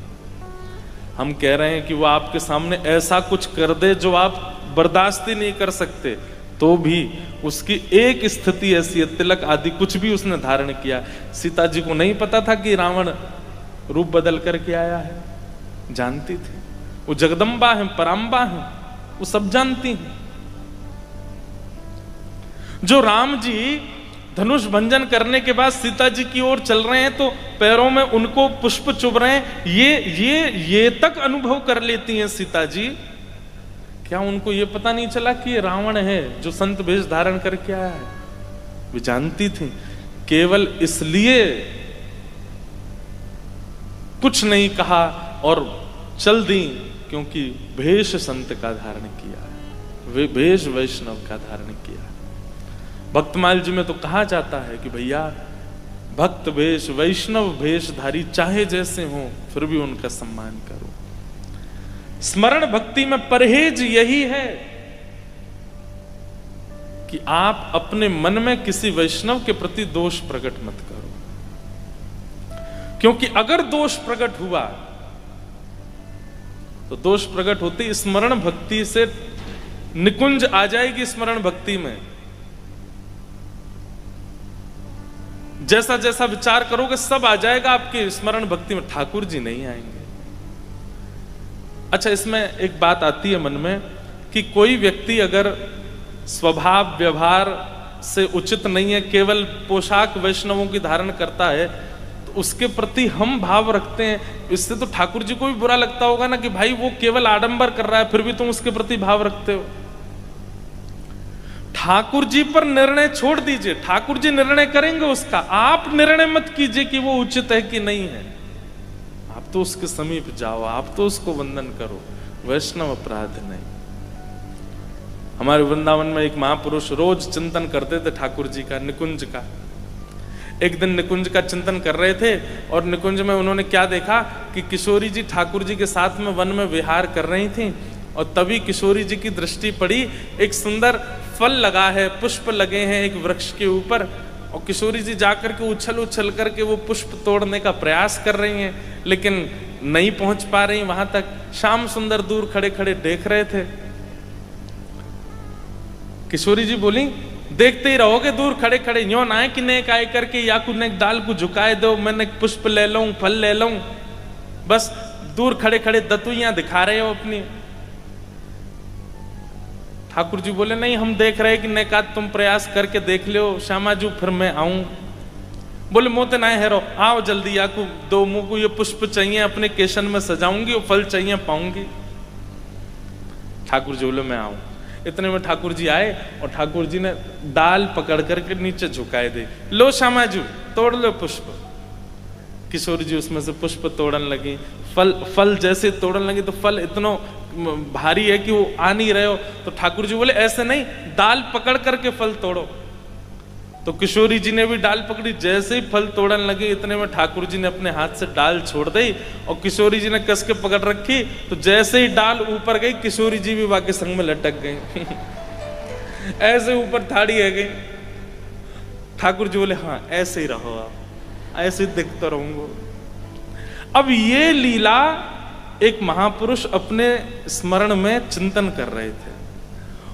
S1: हम कह रहे हैं कि वो आपके सामने ऐसा कुछ कर दे जो आप बर्दाश्त ही नहीं कर सकते, तो भी उसकी एक स्थिति ऐसी है, तिलक आदि कुछ भी उसने धारण किया। सीता जी को नहीं पता था कि रावण रूप बदल करके आया है, जानती थी। वो जगदम्बा है, पराम्बा है, वो सब जानती हैं। जो राम जी धनुष भंजन करने के बाद सीता जी की ओर चल रहे हैं तो पैरों में उनको पुष्प चुभ रहे हैं, ये तक अनुभव कर लेती हैं सीता जी। क्या उनको ये पता नहीं चला कि ये रावण है जो संत वेश धारण करके आया है? वे जानती थी, केवल इसलिए कुछ नहीं कहा और चल दी क्योंकि भेष संत का धारण किया है, वे भेष वैष्णव का धारण किया। भक्तमाल जी में तो कहा जाता है कि भैया भक्त भेष, वैष्णव भेषधारी चाहे जैसे हो फिर भी उनका सम्मान करो। स्मरण भक्ति में परहेज यही है कि आप अपने मन में किसी वैष्णव के प्रति दोष प्रकट मत करो, क्योंकि अगर दोष प्रकट हुआ तो दोष प्रकट होती स्मरण भक्ति से निकुंज आ जाएगी। स्मरण भक्ति में जैसा जैसा विचार करोगे सब आ जाएगा आपके स्मरण भक्ति में, ठाकुर जी नहीं आएंगे। अच्छा, इसमें एक बात आती है मन में कि कोई व्यक्ति अगर स्वभाव व्यवहार से उचित नहीं है, केवल पोशाक वैष्णवों की धारण करता है, तो उसके प्रति हम भाव रखते हैं। इससे तो ठाकुर जी को भी बुरा लगता होगा ना कि भाई वो केवल आडंबर कर रहा है फिर भी तुम उसके प्रति भाव रखते हो। ठाकुर जी पर निर्णय छोड़ दीजिए, ठाकुर जी निर्णय करेंगे उसका, आप निर्णय मत कीजिए कि वो उचित है कि नहीं है। आप तो उसके समीप जाओ, आप तो उसको वंदन करो, वैष्णव अपराध नहीं। हमारे वृंदावन में एक महापुरुष रोज चिंतन करते थे ठाकुर जी का, निकुंज का। एक दिन निकुंज का चिंतन कर रहे थे और निकुंज में उन्होंने क्या देखा कि किशोरी जी ठाकुर जी के साथ में वन में विहार कर रही थी, और तभी किशोरी जी की दृष्टि पड़ी, एक सुंदर फल लगा है, पुष्प लगे हैं एक वृक्ष के ऊपर, और किशोरी जी जाकर के उछल उछल करके वो पुष्प तोड़ने का प्रयास कर रही हैं, लेकिन नहीं पहुंच पा रही वहां तक। श्याम सुंदर दूर खड़े खड़े देख रहे थे। किशोरी जी बोली, देखते ही रहोगे दूर खड़े खड़े, यूं ना है कि नेक आए करके या कुछ एक डाल को झुकाए दो, मैंने पुष्प ले लूं, फल ले लूं, बस दूर खड़े खड़े दतुइयां दिखा रहे हो अपनी। ठाकुर जी बोले, नहीं हम देख रहे कि नेकात तुम प्रयास करके देख लो श्यामाजू, फिर मैं आऊं। बोले मोते ना हेरो, आओ जल्दी, या को दो मुंह को ये पुष्प चाहिए, अपने केशन में सजाऊंगी, और फल चाहिए पाऊंगी। ठाकुर जी बोले मैं आऊं। इतने में ठाकुर जी आए और ठाकुर जी ने डाल पकड़ करके नीचे झुकाए दे, लो श्यामाजू तोड़ लो पुष्प। किशोर जी उसमें से पुष्प तोड़न लगी, फल जैसे तोड़न लगी तो फल इतना भारी है कि वो आ नहीं रहे हो, तो ठाकुर जी बोले ऐसे नहीं, डाल पकड़ करके फल तोड़ो। तो किशोरी जी ने भी डाल पकड़ी, जैसे ही फल तोड़न लगे इतने में ठाकुर जी ने अपने हाथ से डाल छोड़ दी और किशोरी जी ने कस के पकड़ रखी, तो जैसे ही डाल ऊपर गई किशोरी जी भी बाकी संग में लटक गई ऐसे ऊपर थाड़ी है गई। ठाकुर जी बोले हाँ ऐसे ही रहो, आप ऐसे दिखता रहूंगा। अब ये लीला एक महापुरुष अपने स्मरण में चिंतन कर रहे थे,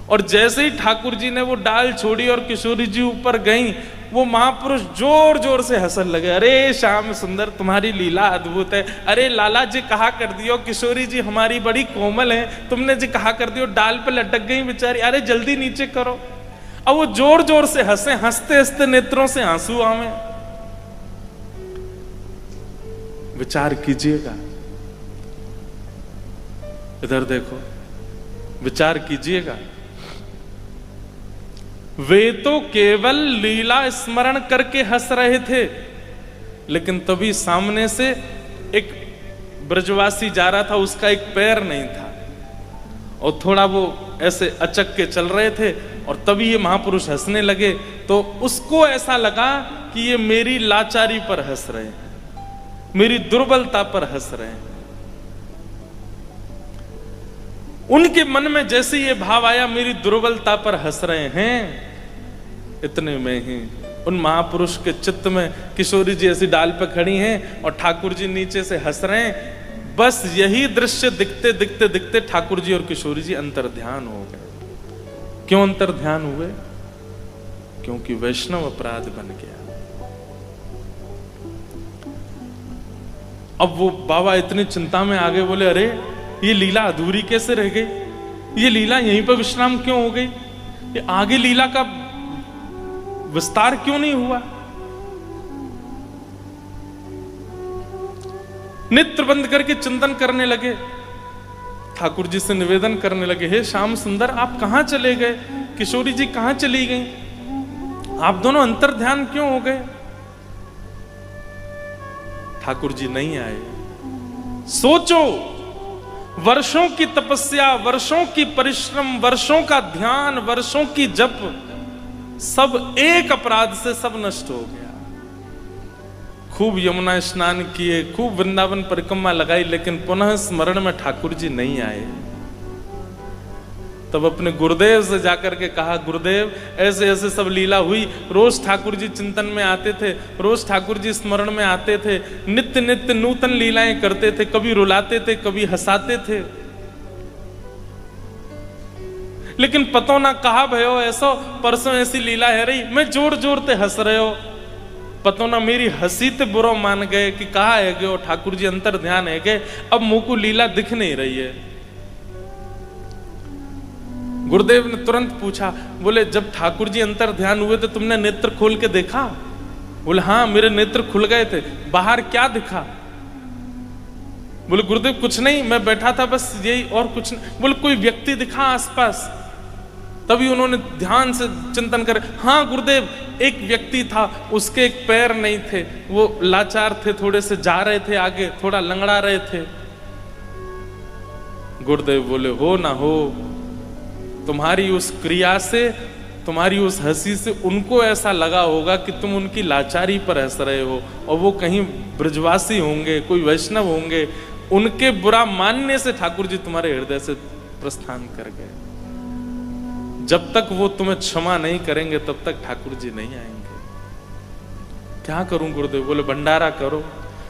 S1: और जैसे ही ठाकुर जी ने वो डाल छोड़ी और किशोरी जी ऊपर गई, वो महापुरुष जोर जोर से हंसने लगे, अरे श्याम सुंदर तुम्हारी लीला अद्भुत है, अरे लाला जी कहा कर दियो, किशोरी जी हमारी बड़ी कोमल है, तुमने जी कहा कर दियो, डाल पे लटक गई बेचारी, अरे जल्दी नीचे करो। अब वो जोर जोर से हंसे, हंसते हंसते नेत्रों से आंसू आवे। विचार कीजिएगा, इधर देखो, विचार कीजिएगा। वे तो केवल लीला स्मरण करके हंस रहे थे, लेकिन तभी सामने से एक ब्रजवासी जा रहा था, उसका एक पैर नहीं था और थोड़ा वो ऐसे अचक के चल रहे थे, और तभी ये महापुरुष हंसने लगे। तो उसको ऐसा लगा कि ये मेरी लाचारी पर हंस रहे हैं, मेरी दुर्बलता पर हंस रहे हैं। उनके मन में जैसे ये भाव आया, मेरी दुर्बलता पर हंस रहे हैं, इतने में ही उन महापुरुष के चित्त में किशोरी जी ऐसी डाल पे खड़ी हैं और ठाकुर जी नीचे से हंस रहे हैं। बस यही दृश्य दिखते दिखते दिखते ठाकुर जी और किशोरी जी अंतर्ध्यान हो गए। क्यों अंतर्ध्यान हुए? क्योंकि वैष्णव अपराध बन गया। अब वो बाबा इतनी चिंता में आ गए, बोले अरे ये लीला अधूरी कैसे रह गई, ये लीला यहीं पर विश्राम क्यों हो गई, ये आगे लीला का विस्तार क्यों नहीं हुआ। नेत्र बंद करके चिंतन करने लगे, ठाकुर जी से निवेदन करने लगे, हे श्याम सुंदर आप कहां चले गए, किशोरी जी कहां चली गई, आप दोनों अंतर्ध्यान क्यों हो गए। ठाकुर जी नहीं आए। सोचो, वर्षों की तपस्या, वर्षों की परिश्रम, वर्षों का ध्यान, वर्षों की जप, सब एक अपराध से सब नष्ट हो गया। खूब यमुना स्नान किए, खूब वृंदावन परिक्रमा लगाई, लेकिन पुनः स्मरण में ठाकुर जी नहीं आए। तब अपने गुरुदेव से जाकर के कहा, गुरुदेव ऐसे ऐसे सब लीला हुई, रोज ठाकुर जी चिंतन में आते थे, रोज ठाकुर जी स्मरण में आते थे, नित्य नित्य नूतन लीलाएं करते थे, कभी रुलाते थे कभी हंसाते थे, लेकिन पतो ना कहा भयो ऐसो, परसों ऐसी लीला है रही, मैं जोर जोर ते हंस रहे हो, पतो ना मेरी हंसी ते बुरो मान गए कि कहा है गए ठाकुर जी अंतर ध्यान है गए, अब मुंह को लीला दिख नहीं रही है। गुरुदेव ने तुरंत पूछा, बोले जब ठाकुर जी अंतर ध्यान हुए तो तुमने नेत्र खोल के देखा? बोले हाँ मेरे नेत्र खुल गए थे। बाहर क्या दिखा? बोले गुरुदेव कुछ नहीं, मैं बैठा था बस यही, और कुछ नहीं। बोले कोई व्यक्ति दिखा आसपास? तभी उन्होंने ध्यान से चिंतन करे, हाँ गुरुदेव एक व्यक्ति था, उसके एक पैर नहीं थे, वो लाचार थे, थोड़े से जा रहे थे आगे, थोड़ा लंगड़ा रहे थे। गुरुदेव बोले हो ना हो, तुम्हारी उस क्रिया से, तुम्हारी उस हंसी से उनको ऐसा लगा होगा कि तुम उनकी लाचारी पर हंस रहे हो, और वो कहीं ब्रजवासी होंगे, कोई वैष्णव होंगे, उनके बुरा मानने से ठाकुर जी तुम्हारे हृदय से प्रस्थान कर गए। जब तक वो तुम्हें क्षमा नहीं करेंगे तब तक ठाकुर जी नहीं आएंगे। क्या करूं गुरुदेव? बोले भंडारा करो,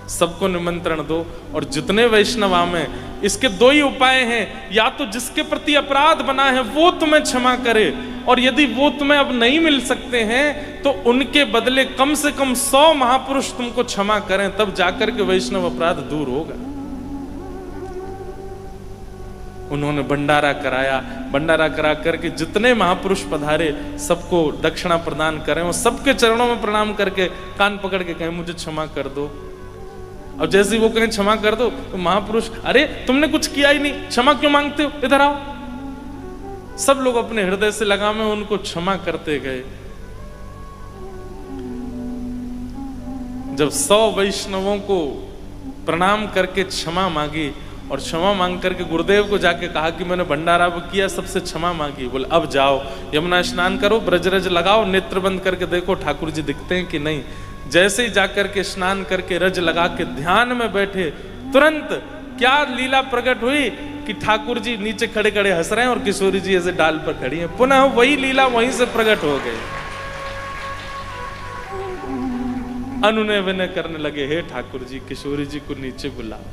S1: सबको निमंत्रण दो, और जितने वैष्णव में इसके दो ही उपाय हैं, या तो जिसके प्रति अपराध बना है वो तुम्हें क्षमा करे, और यदि वो तुम्हें अब नहीं मिल सकते हैं तो उनके बदले कम से कम 100 महापुरुष तुमको क्षमा करें, तब जाकर के वैष्णव अपराध दूर होगा। उन्होंने भंडारा कराया, भंडारा करा करके जितने महापुरुष पधारे सबको दक्षिणा प्रदान करें, और सबके चरणों में प्रणाम करके कान पकड़ के कहें मुझे क्षमा कर दो। अब जैसे वो कहें क्षमा कर दो तो महापुरुष, अरे तुमने कुछ किया ही नहीं, क्षमा क्यों मांगते हो, इधर आओ। सब लोग अपने हृदय से लगावे उनको क्षमा करते गए। जब 100 वैष्णवों को प्रणाम करके क्षमा मांगी, और क्षमा मांग करके गुरुदेव को जाके कहा कि मैंने भंडारा किया, सबसे क्षमा मांगी, बोले अब जाओ यमुना स्नान करो, ब्रजरज लगाओ, नेत्र बंद करके देखो ठाकुर जी दिखते हैं कि नहीं। जैसे ही जाकर के स्नान करके रज लगा के ध्यान में बैठे, तुरंत क्या लीला प्रकट हुई कि ठाकुर जी नीचे खड़े खड़े हंस रहे हैं और किशोरी जी ऐसे डाल पर खड़ी हैं। पुनः वही लीला वहीं से प्रकट हो गई। अनुनय विनय करने लगे, हे ठाकुर जी किशोरी जी को नीचे बुलाओ।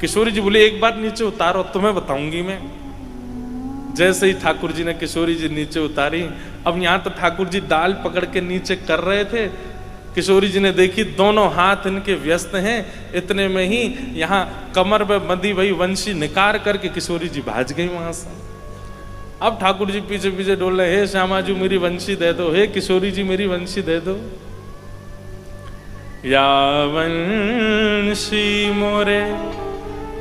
S1: किशोरी जी बोले एक बार नीचे उतारो, तुम्हें बताऊंगी मैं। जैसे ही ठाकुर जी ने किशोरी जी नीचे उतारी, अब यहां तो ठाकुर जी डाल पकड़ के नीचे कर रहे थे, किशोरी जी ने देखी दोनों हाथ इनके व्यस्त हैं, इतने में ही यहाँ कमर में बंधी वही वंशी निकाल करके किशोरी जी भाज गई वहां से। अब ठाकुर जी पीछे पीछे डोल रहे, हे श्यामाजू मेरी वंशी दे दो, हे किशोरी जी मेरी वंशी दे दो। या वंशी मोरे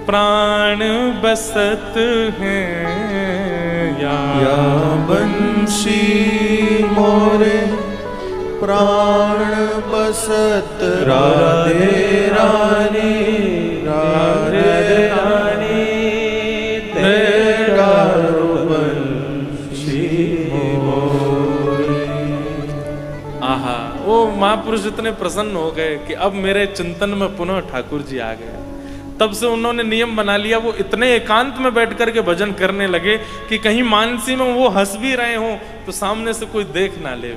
S1: प्राण बसत हैं,
S2: या वंशी मोरे प्राण बसत, राधे रानी राधे रानी तेरा वंशी मोरे।
S1: आहा, वो महापुरुष इतने प्रसन्न हो गए कि अब मेरे चिंतन में पुनः ठाकुर जी आ गए। तब से उन्होंने नियम बना लिया, वो इतने एकांत में बैठ करके भजन करने लगे कि कहीं मानसी में वो हंस भी रहे हो तो सामने से कोई देख ना ले,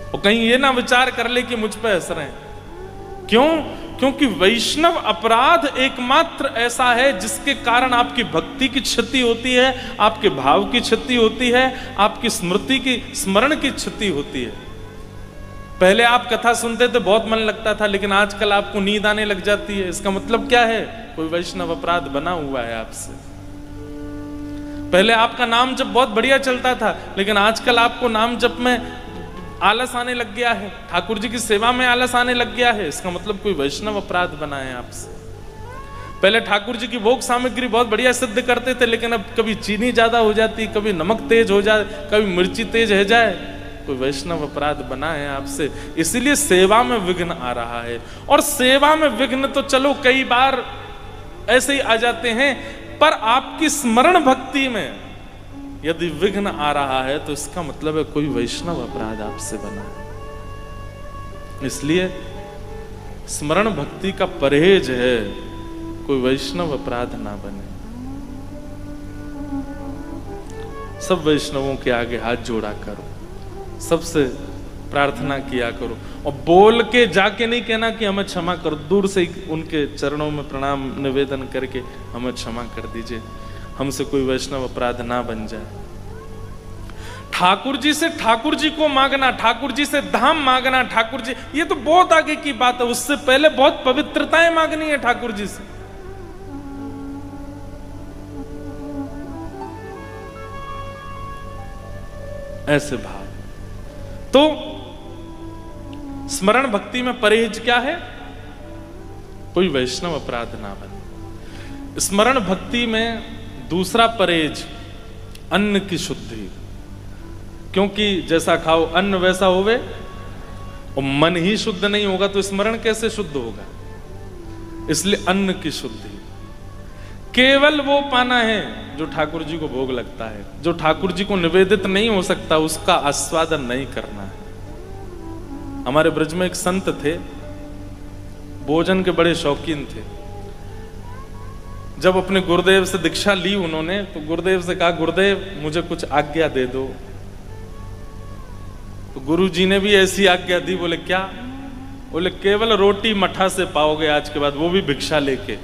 S1: और कहीं ये ना विचार कर ले कि मुझ पे हंस रहे हैं। क्यों? क्योंकि वैष्णव अपराध एकमात्र ऐसा है जिसके कारण आपकी भक्ति की क्षति होती है, आपके भाव की क्षति होती है, आपकी स्मृति की स्मरण की क्षति होती है। पहले आप कथा सुनते थे बहुत मन लगता था, लेकिन आजकल आपको नींद आने लग जाती है। इसका मतलब क्या है? कोई वैष्णव अपराध बना हुआ है आपसे। पहले आपका नाम जप बहुत बढ़िया चलता था, लेकिन आजकल आपको नाम जप में आलस आने लग गया है, ठाकुर जी की सेवा में आलस आने लग गया है। इसका मतलब कोई वैष्णव अपराध बना है आपसे। पहले ठाकुर जी की भोग सामग्री बहुत बढ़िया सिद्ध करते थे, लेकिन अब कभी चीनी ज्यादा हो जाती, कभी नमक तेज हो जाए, कभी मिर्ची तेज हो जाए, कोई वैष्णव अपराध बना है आपसे। इसीलिए सेवा में विघ्न आ रहा है। और सेवा में विघ्न तो चलो कई बार ऐसे ही आ जाते हैं, पर आपकी स्मरण भक्ति में यदि विघ्न आ रहा है तो इसका मतलब है कोई वैष्णव अपराध आपसे बना है। इसलिए स्मरण भक्ति का परहेज है, कोई वैष्णव अपराध ना बने। सब वैष्णवों के आगे हाथ जोड़ा करो, सबसे प्रार्थना किया करो, और बोल के जाके नहीं कहना कि हमें क्षमा करो, दूर से ही उनके चरणों में प्रणाम निवेदन करके हमें क्षमा कर दीजिए, हमसे कोई वैष्णव अपराध ना बन जाए। ठाकुर जी से ठाकुर जी को मांगना, ठाकुर जी से धाम मांगना, ठाकुर जी, ये तो बहुत आगे की बात है। उससे पहले बहुत पवित्रताएं मांगनी है ठाकुर जी से। ऐसे भाव। तो स्मरण भक्ति में परहेज क्या है? कोई वैष्णव अपराध ना बने। स्मरण भक्ति में दूसरा परहेज अन्न की शुद्धि, क्योंकि जैसा खाओ अन्न वैसा होवे, और मन ही शुद्ध नहीं होगा तो स्मरण कैसे शुद्ध होगा। इसलिए अन्न की शुद्धि, केवल वो पाना है जो ठाकुर जी को भोग लगता है, जो ठाकुर जी को निवेदित नहीं हो सकता उसका आस्वादन नहीं करना है। हमारे ब्रज में एक संत थे, भोजन के बड़े शौकीन थे। जब अपने गुरुदेव से दीक्षा ली उन्होंने, तो गुरुदेव से कहा, गुरुदेव मुझे कुछ आज्ञा दे दो। तो गुरु जी ने भी ऐसी आज्ञा दी। बोले क्या? बोले केवल रोटी मठा से पाओगे आज के बाद, वो भी भिक्षा लेके।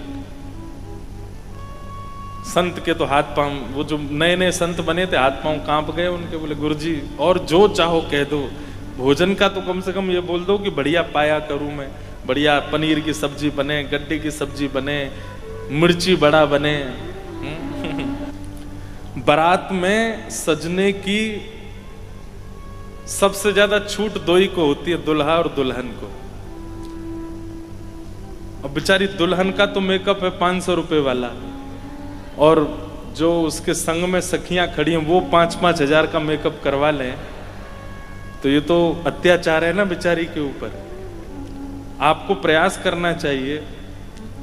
S1: संत के तो हाथ पांव, वो जो नए नए संत बने थे हाथ पांव कांप गए उनके। बोले गुरुजी और जो चाहो कह दो, भोजन का तो कम से कम ये बोल दो कि बढ़िया पाया करूं मैं, बढ़िया पनीर की सब्जी बने, गड्ढे की सब्जी बने, मिर्ची बड़ा बने। बारात में सजने की सबसे ज्यादा छूट दो ही को होती है, दुल्हा और दुल्हन को। अब बेचारी दुल्हन का तो मेकअप है 500 रुपए वाला, और जो उसके संग में सखियां खड़ी हैं वो 5-5 हजार का मेकअप करवा लें, तो ये तो अत्याचार है ना बेचारी के ऊपर। आपको प्रयास करना चाहिए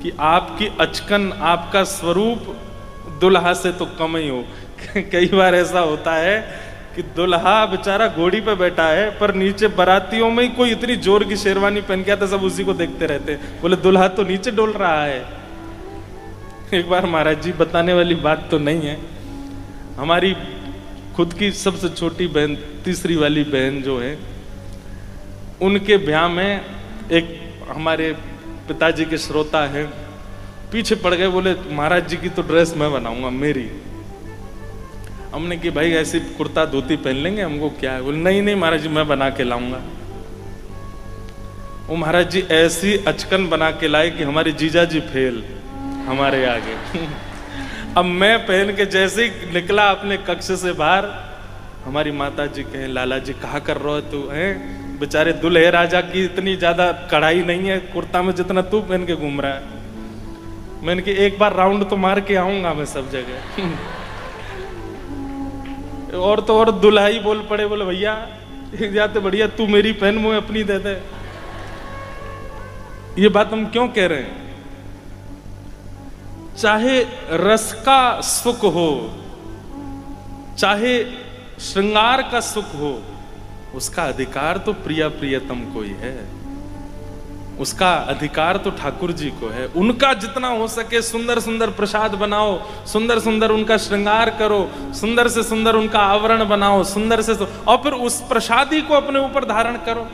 S1: कि आपकी अचकन, आपका स्वरूप दुल्हा से तो कम ही हो। कई बार ऐसा होता है कि दुल्हा बेचारा घोड़ी पे बैठा है, पर नीचे बारातियों में ही कोई इतनी जोर की शेरवानी पहन के आता, सब उसी को देखते रहते हैं। बोले दुल्हा तो नीचे डोल रहा है। एक बार महाराज जी, बताने वाली बात तो नहीं है, हमारी खुद की सबसे छोटी बहन, तीसरी वाली बहन जो है, उनके ब्याह में एक हमारे पिताजी के श्रोता हैं, पीछे पड़ गए। बोले महाराज जी की तो ड्रेस मैं बनाऊंगा मेरी। हमने कि भाई ऐसी कुर्ता धोती पहन लेंगे, हमको क्या है। बोले नहीं नहीं महाराज जी मैं बना के लाऊंगा। वो महाराज जी ऐसी अचकन बना के लाए कि हमारे जीजा जी फेल हमारे आगे। अब मैं पहन के जैसे ही निकला अपने कक्ष से बाहर, हमारी माता जी कहे लाला जी कहा कर रहे हो तू है, बेचारे दुल्हे राजा की इतनी ज्यादा कढ़ाई नहीं है कुर्ता में जितना तू पहन के घूम रहा है। मैंने कि एक बार राउंड तो मार के आऊंगा मैं सब जगह। और तो और दुल्हा ही बोल पड़े, बोले भैया जाते बढ़िया तू मेरी पहन मुझे अपनी दे दे। ये बात हम क्यों कह रहे हैं? चाहे रस का सुख हो, चाहे श्रृंगार का सुख हो, उसका अधिकार तो प्रिया प्रियतम को ही है, उसका अधिकार तो ठाकुर जी को है। उनका जितना हो सके सुंदर सुंदर प्रसाद बनाओ, सुंदर सुंदर उनका श्रृंगार करो, सुंदर से सुंदर उनका आवरण बनाओ, सुंदर से और फिर उस प्रसादी को अपने ऊपर धारण करो,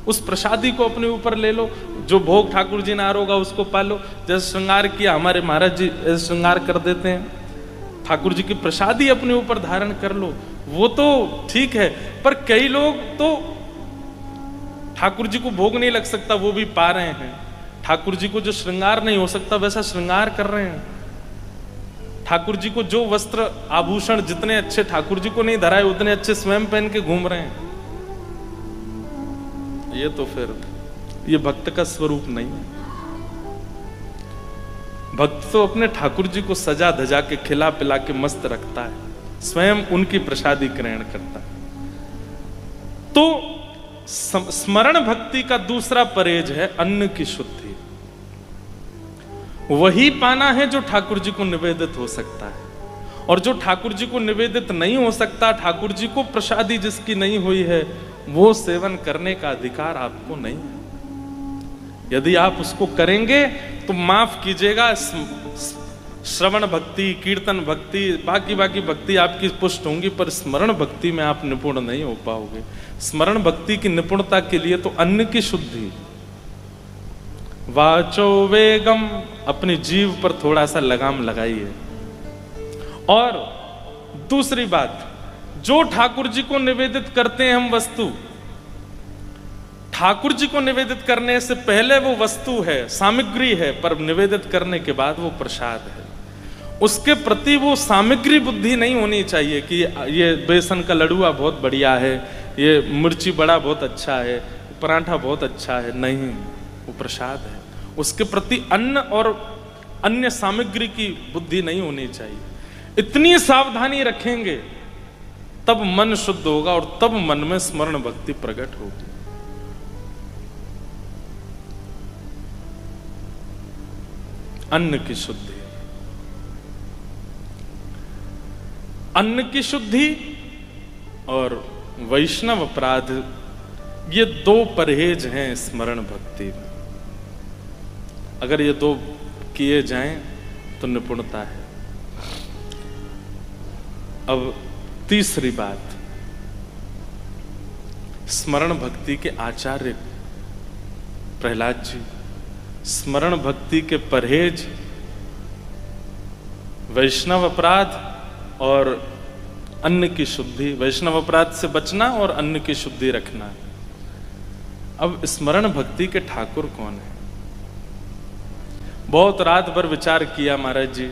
S1: उस प्रसादी को अपने ऊपर ले लो। जो भोग ठाकुर जी ने आरोगा उसको पालो। जैसे श्रृंगार किया हमारे महाराज जी, ऐसे श्रृंगार कर देते हैं, ठाकुर जी की प्रसादी अपने ऊपर धारण कर लो, वो तो ठीक है। पर कई लोग तो ठाकुर जी को भोग नहीं लग सकता वो भी पा रहे हैं, ठाकुर जी को जो श्रृंगार नहीं हो सकता वैसा श्रृंगार कर रहे हैं। ठाकुर जी को जो वस्त्र आभूषण जितने अच्छे ठाकुर जी को नहीं धराए उतने अच्छे स्वयं पहन के घूम रहे हैं। ये तो फिर ये भक्त का स्वरूप नहीं है। भक्त तो अपने ठाकुर जी को सजा धजा के खिला पिला के मस्त रखता है, स्वयं उनकी प्रसादी ग्रहण करता है। तो स्मरण भक्ति का दूसरा परहेज है अन्न की शुद्धि। वही पाना है जो ठाकुर जी को निवेदित हो सकता है, और जो ठाकुर जी को निवेदित नहीं हो सकता, ठाकुर जी को प्रसादी जिसकी नहीं हुई है, वो सेवन करने का अधिकार आपको नहीं है। यदि आप उसको करेंगे तो माफ कीजिएगा, श्रवण भक्ति, कीर्तन भक्ति, बाकी भक्ति आपकी पुष्ट होंगी, पर स्मरण भक्ति में आप निपुण नहीं हो पाओगे। स्मरण भक्ति की निपुणता के लिए तो अन्न की शुद्धि, वाचो वेगम, अपनी जीव पर थोड़ा सा लगाम लगाइए। और दूसरी बात, जो ठाकुर जी को निवेदित करते हैं हम वस्तु, ठाकुर जी को निवेदित करने से पहले वो वस्तु है, सामग्री है, पर निवेदित करने के बाद वो प्रसाद है। उसके प्रति वो सामग्री बुद्धि नहीं होनी चाहिए कि ये बेसन का लड़ुआ बहुत बढ़िया है, ये मिर्ची बड़ा बहुत अच्छा है, पराठा बहुत अच्छा है। नहीं, वो प्रसाद है। उसके प्रति अन्न और अन्य सामग्री की बुद्धि नहीं होनी चाहिए। इतनी सावधानी रखेंगे तब मन शुद्ध होगा और तब मन में स्मरण भक्ति प्रकट होगी। अन्न की शुद्धि, अन्न की शुद्धि और वैष्णव अपराध, ये दो परहेज हैं स्मरण भक्ति में। अगर ये दो किए जाएं तो निपुणता है। अब तीसरी बात, स्मरण भक्ति के आचार्य प्रहलाद जी, स्मरण भक्ति के परहेज वैष्णव अपराध और अन्न की शुद्धि, वैष्णव अपराध से बचना और अन्न की शुद्धि रखना। अब स्मरण भक्ति के ठाकुर कौन है? बहुत रात भर विचार किया महाराज जी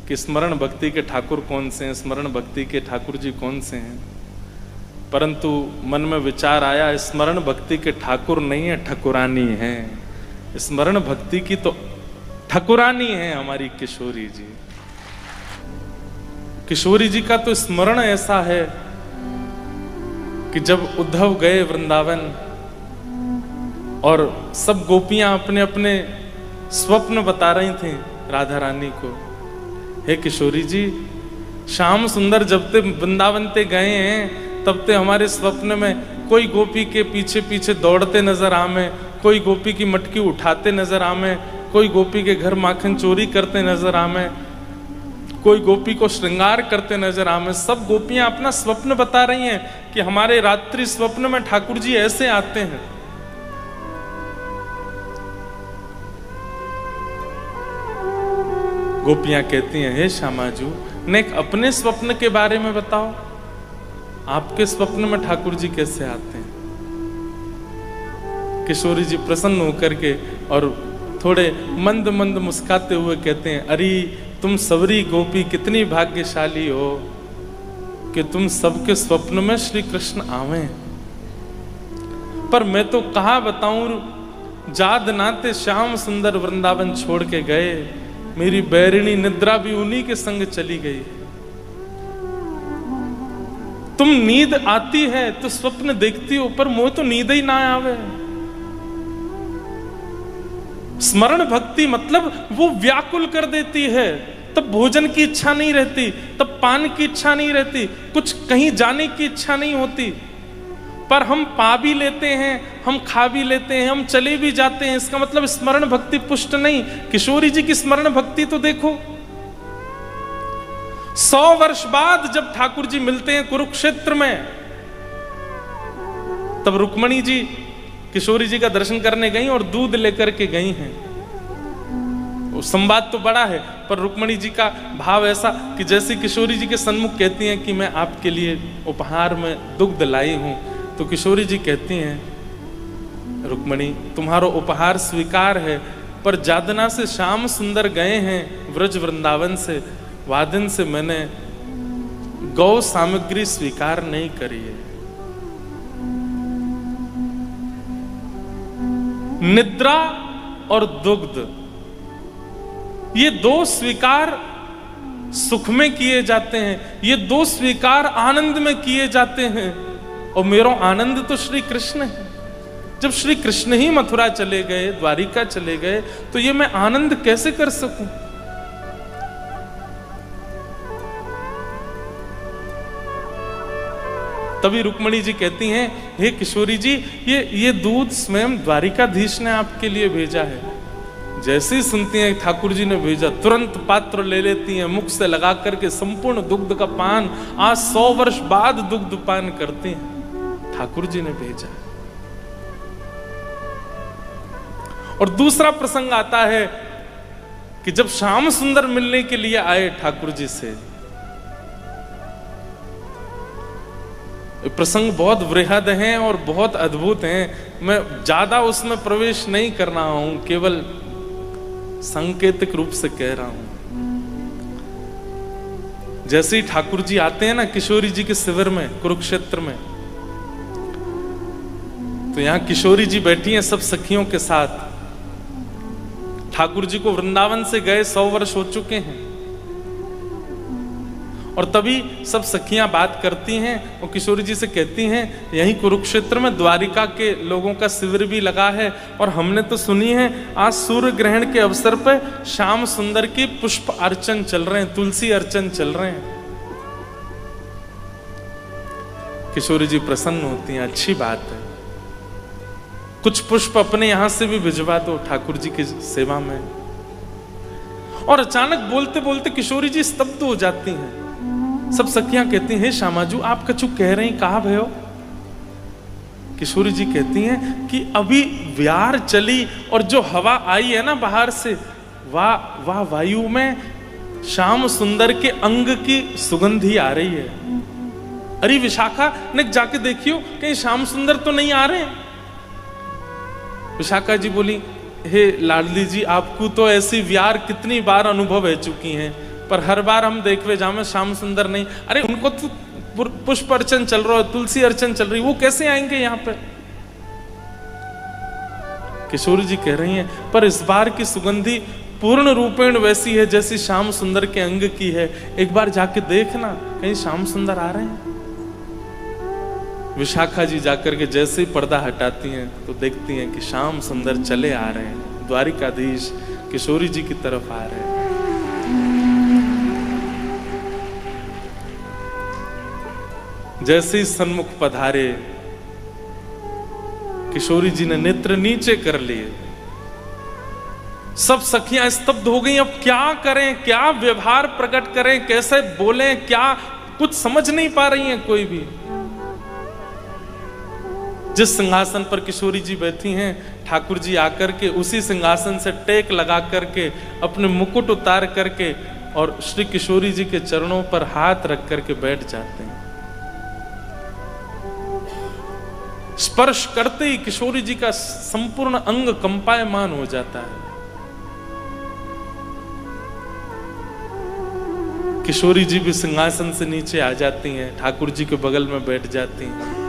S1: कि स्मरण भक्ति के ठाकुर कौन से हैं, स्मरण भक्ति के ठाकुर जी कौन से हैं, परंतु मन में विचार आया स्मरण भक्ति के ठाकुर नहीं है, ठकुरानी है। स्मरण भक्ति की तो ठकुरानी है हमारी किशोरी जी। किशोरी जी का तो स्मरण ऐसा है कि जब उद्धव गए वृंदावन और सब गोपियां अपने अपने स्वप्न बता रही थी राधा रानी को, हे किशोरी जी, श्याम सुंदर जब ते वृंदावन ते गए हैं तब ते हमारे स्वप्न में कोई गोपी के पीछे पीछे दौड़ते नजर आमे, कोई गोपी की मटकी उठाते नजर आमे, कोई गोपी के घर माखन चोरी करते नजर आमे, कोई गोपी को श्रृंगार करते नजर आमे। सब गोपियां अपना स्वप्न बता रही हैं कि हमारे रात्रि स्वप्न में ठाकुर जी ऐसे आते हैं। गोपियां कहती हैं, हे श्यामाजू, नेक अपने स्वप्न के बारे में बताओ, आपके स्वप्न में ठाकुर जी कैसे आते हैं? किशोरी जी प्रसन्न होकर के और थोड़े मंद मंद मुस्काते हुए कहते हैं, अरे तुम सबरी गोपी कितनी भाग्यशाली हो कि तुम सबके स्वप्न में श्री कृष्ण आवे। पर मैं तो कहा बताऊं, जाद नाते श्याम सुंदर वृंदावन छोड़ के गए, मेरी बैरिणी निद्रा भी उन्हीं के संग चली गई। तुम नींद आती है तो स्वप्न देखती हो, पर मोह तो नींद ही ना आवे। स्मरण भक्ति मतलब वो व्याकुल कर देती है, तब भोजन की इच्छा नहीं रहती, तब पान की इच्छा नहीं रहती, कुछ कहीं जाने की इच्छा नहीं होती, पर हम पा भी लेते हैं, हम खा भी लेते हैं, हम चले भी जाते हैं। इसका मतलब स्मरण भक्ति पुष्ट नहीं। किशोरी जी की स्मरण भक्ति तो देखो, 100 वर्ष बाद जब ठाकुर जी मिलते हैं कुरुक्षेत्र में, तब रुक्मणी जी किशोरी जी का दर्शन करने गई और दूध लेकर के गई हैं। संवाद तो बड़ा है, पर रुक्मणी जी का भाव ऐसा कि जैसे किशोरी जी के सन्मुख कहती हैं कि मैं आपके लिए उपहार में दुग्ध लाई हूं, तो किशोरी जी कहती हैं, रुक्मणी तुम्हारा उपहार स्वीकार है, पर जादना से श्याम सुंदर गए हैं व्रज वृंदावन से, वादिन से मैंने गौ सामग्री स्वीकार नहीं करी है। निद्रा और दुग्ध, ये दो स्वीकार सुख में किए जाते हैं, ये दो स्वीकार आनंद में किए जाते हैं, और मेरा आनंद तो श्री कृष्ण है। जब श्री कृष्ण ही मथुरा चले गए, द्वारिका चले गए, तो ये मैं आनंद कैसे कर सकूं? तभी रुक्मणी जी कहती हैं, हे किशोरी जी, ये दूध स्वयं द्वारिकाधीश ने आपके लिए भेजा है। जैसे ही सुनती हैं ठाकुर जी ने भेजा, तुरंत पात्र ले लेती हैं, मुख से लगा करके संपूर्ण दुग्ध का पान, आज 100 वर्ष बाद दुग्ध पान करती हैं, ठाकुर जी ने भेजा। और दूसरा प्रसंग आता है कि जब श्याम सुंदर मिलने के लिए आए ठाकुर जी से, प्रसंग बहुत वृहद हैं और बहुत अद्भुत हैं। मैं ज्यादा उसमें प्रवेश नहीं कर रहा हूं, केवल सांकेतिक रूप से कह रहा हूं। जैसे ही ठाकुर जी आते हैं ना किशोरी जी के शिविर में कुरुक्षेत्र में, तो यहां किशोरी जी बैठी हैं सब सखियों के साथ। ठाकुर जी को वृंदावन से गए 100 वर्ष हो चुके हैं, और तभी सब सखियां बात करती हैं और किशोरी जी से कहती हैं, यहीं कुरुक्षेत्र में द्वारिका के लोगों का शिविर भी लगा है और हमने तो सुनी है आज सूर्य ग्रहण के अवसर पर श्याम सुंदर की पुष्प अर्चन चल रहे हैं, तुलसी अर्चन चल रहे हैं। किशोरी जी प्रसन्न होती हैं, अच्छी बात है, कुछ पुष्प अपने यहां से भी भिजवा दो ठाकुर जी की सेवा में। और अचानक बोलते बोलते किशोरी जी स्तब्ध हो जाती हैं। सब सखियां कहती हैं, श्यामाजू आप कछु कह रही, कहा भयो? किशोरी जी कहती हैं कि अभी व्यार चली और जो हवा आई है ना बाहर से, वाह वायु में श्याम सुंदर के अंग की सुगंधी आ रही है। अरे विशाखा ने जाके देखियो कहीं श्याम सुंदर तो नहीं आ रहे। विशाखा जी बोली, हे लाडली जी आपको तो ऐसी व्यार कितनी बार अनुभव है चुकी हैं, पर हर बार हम देखवे जामे श्याम सुंदर नहीं। अरे उनको तो पुष्प अर्चन चल रहा है, तुलसी अर्चन चल रही, वो कैसे आएंगे यहाँ पे? किशोरी जी कह रही हैं, पर इस बार की सुगंधी पूर्ण रूपेण वैसी है जैसी श्याम सुंदर के अंग की है, एक बार जाके देखना कहीं श्याम सुंदर आ रहे हैं। विशाखा जी जाकर के जैसे ही पर्दा हटाती हैं तो देखती हैं कि श्याम सुंदर चले आ रहे हैं, द्वारिकाधीश किशोरी जी की तरफ आ रहे हैं। जैसे ही सन्मुख पधारे, किशोरी जी ने नेत्र नीचे कर लिए। सब सखियां स्तब्ध हो गई, अब क्या करें, क्या व्यवहार प्रकट करें, कैसे बोलें, क्या कुछ समझ नहीं पा रही हैं कोई भी। जिस सिंहासन पर किशोरी जी बैठी हैं, ठाकुर जी आकर के उसी सिंहासन से टेक लगा करके अपने मुकुट उतार करके और श्री किशोरी जी के चरणों पर हाथ रख करके बैठ जाते हैं। स्पर्श करते ही किशोरी जी का संपूर्ण अंग कंपायमान हो जाता है। किशोरी जी भी सिंहासन से नीचे आ जाती हैं, ठाकुर जी के बगल में बैठ जाती हैं।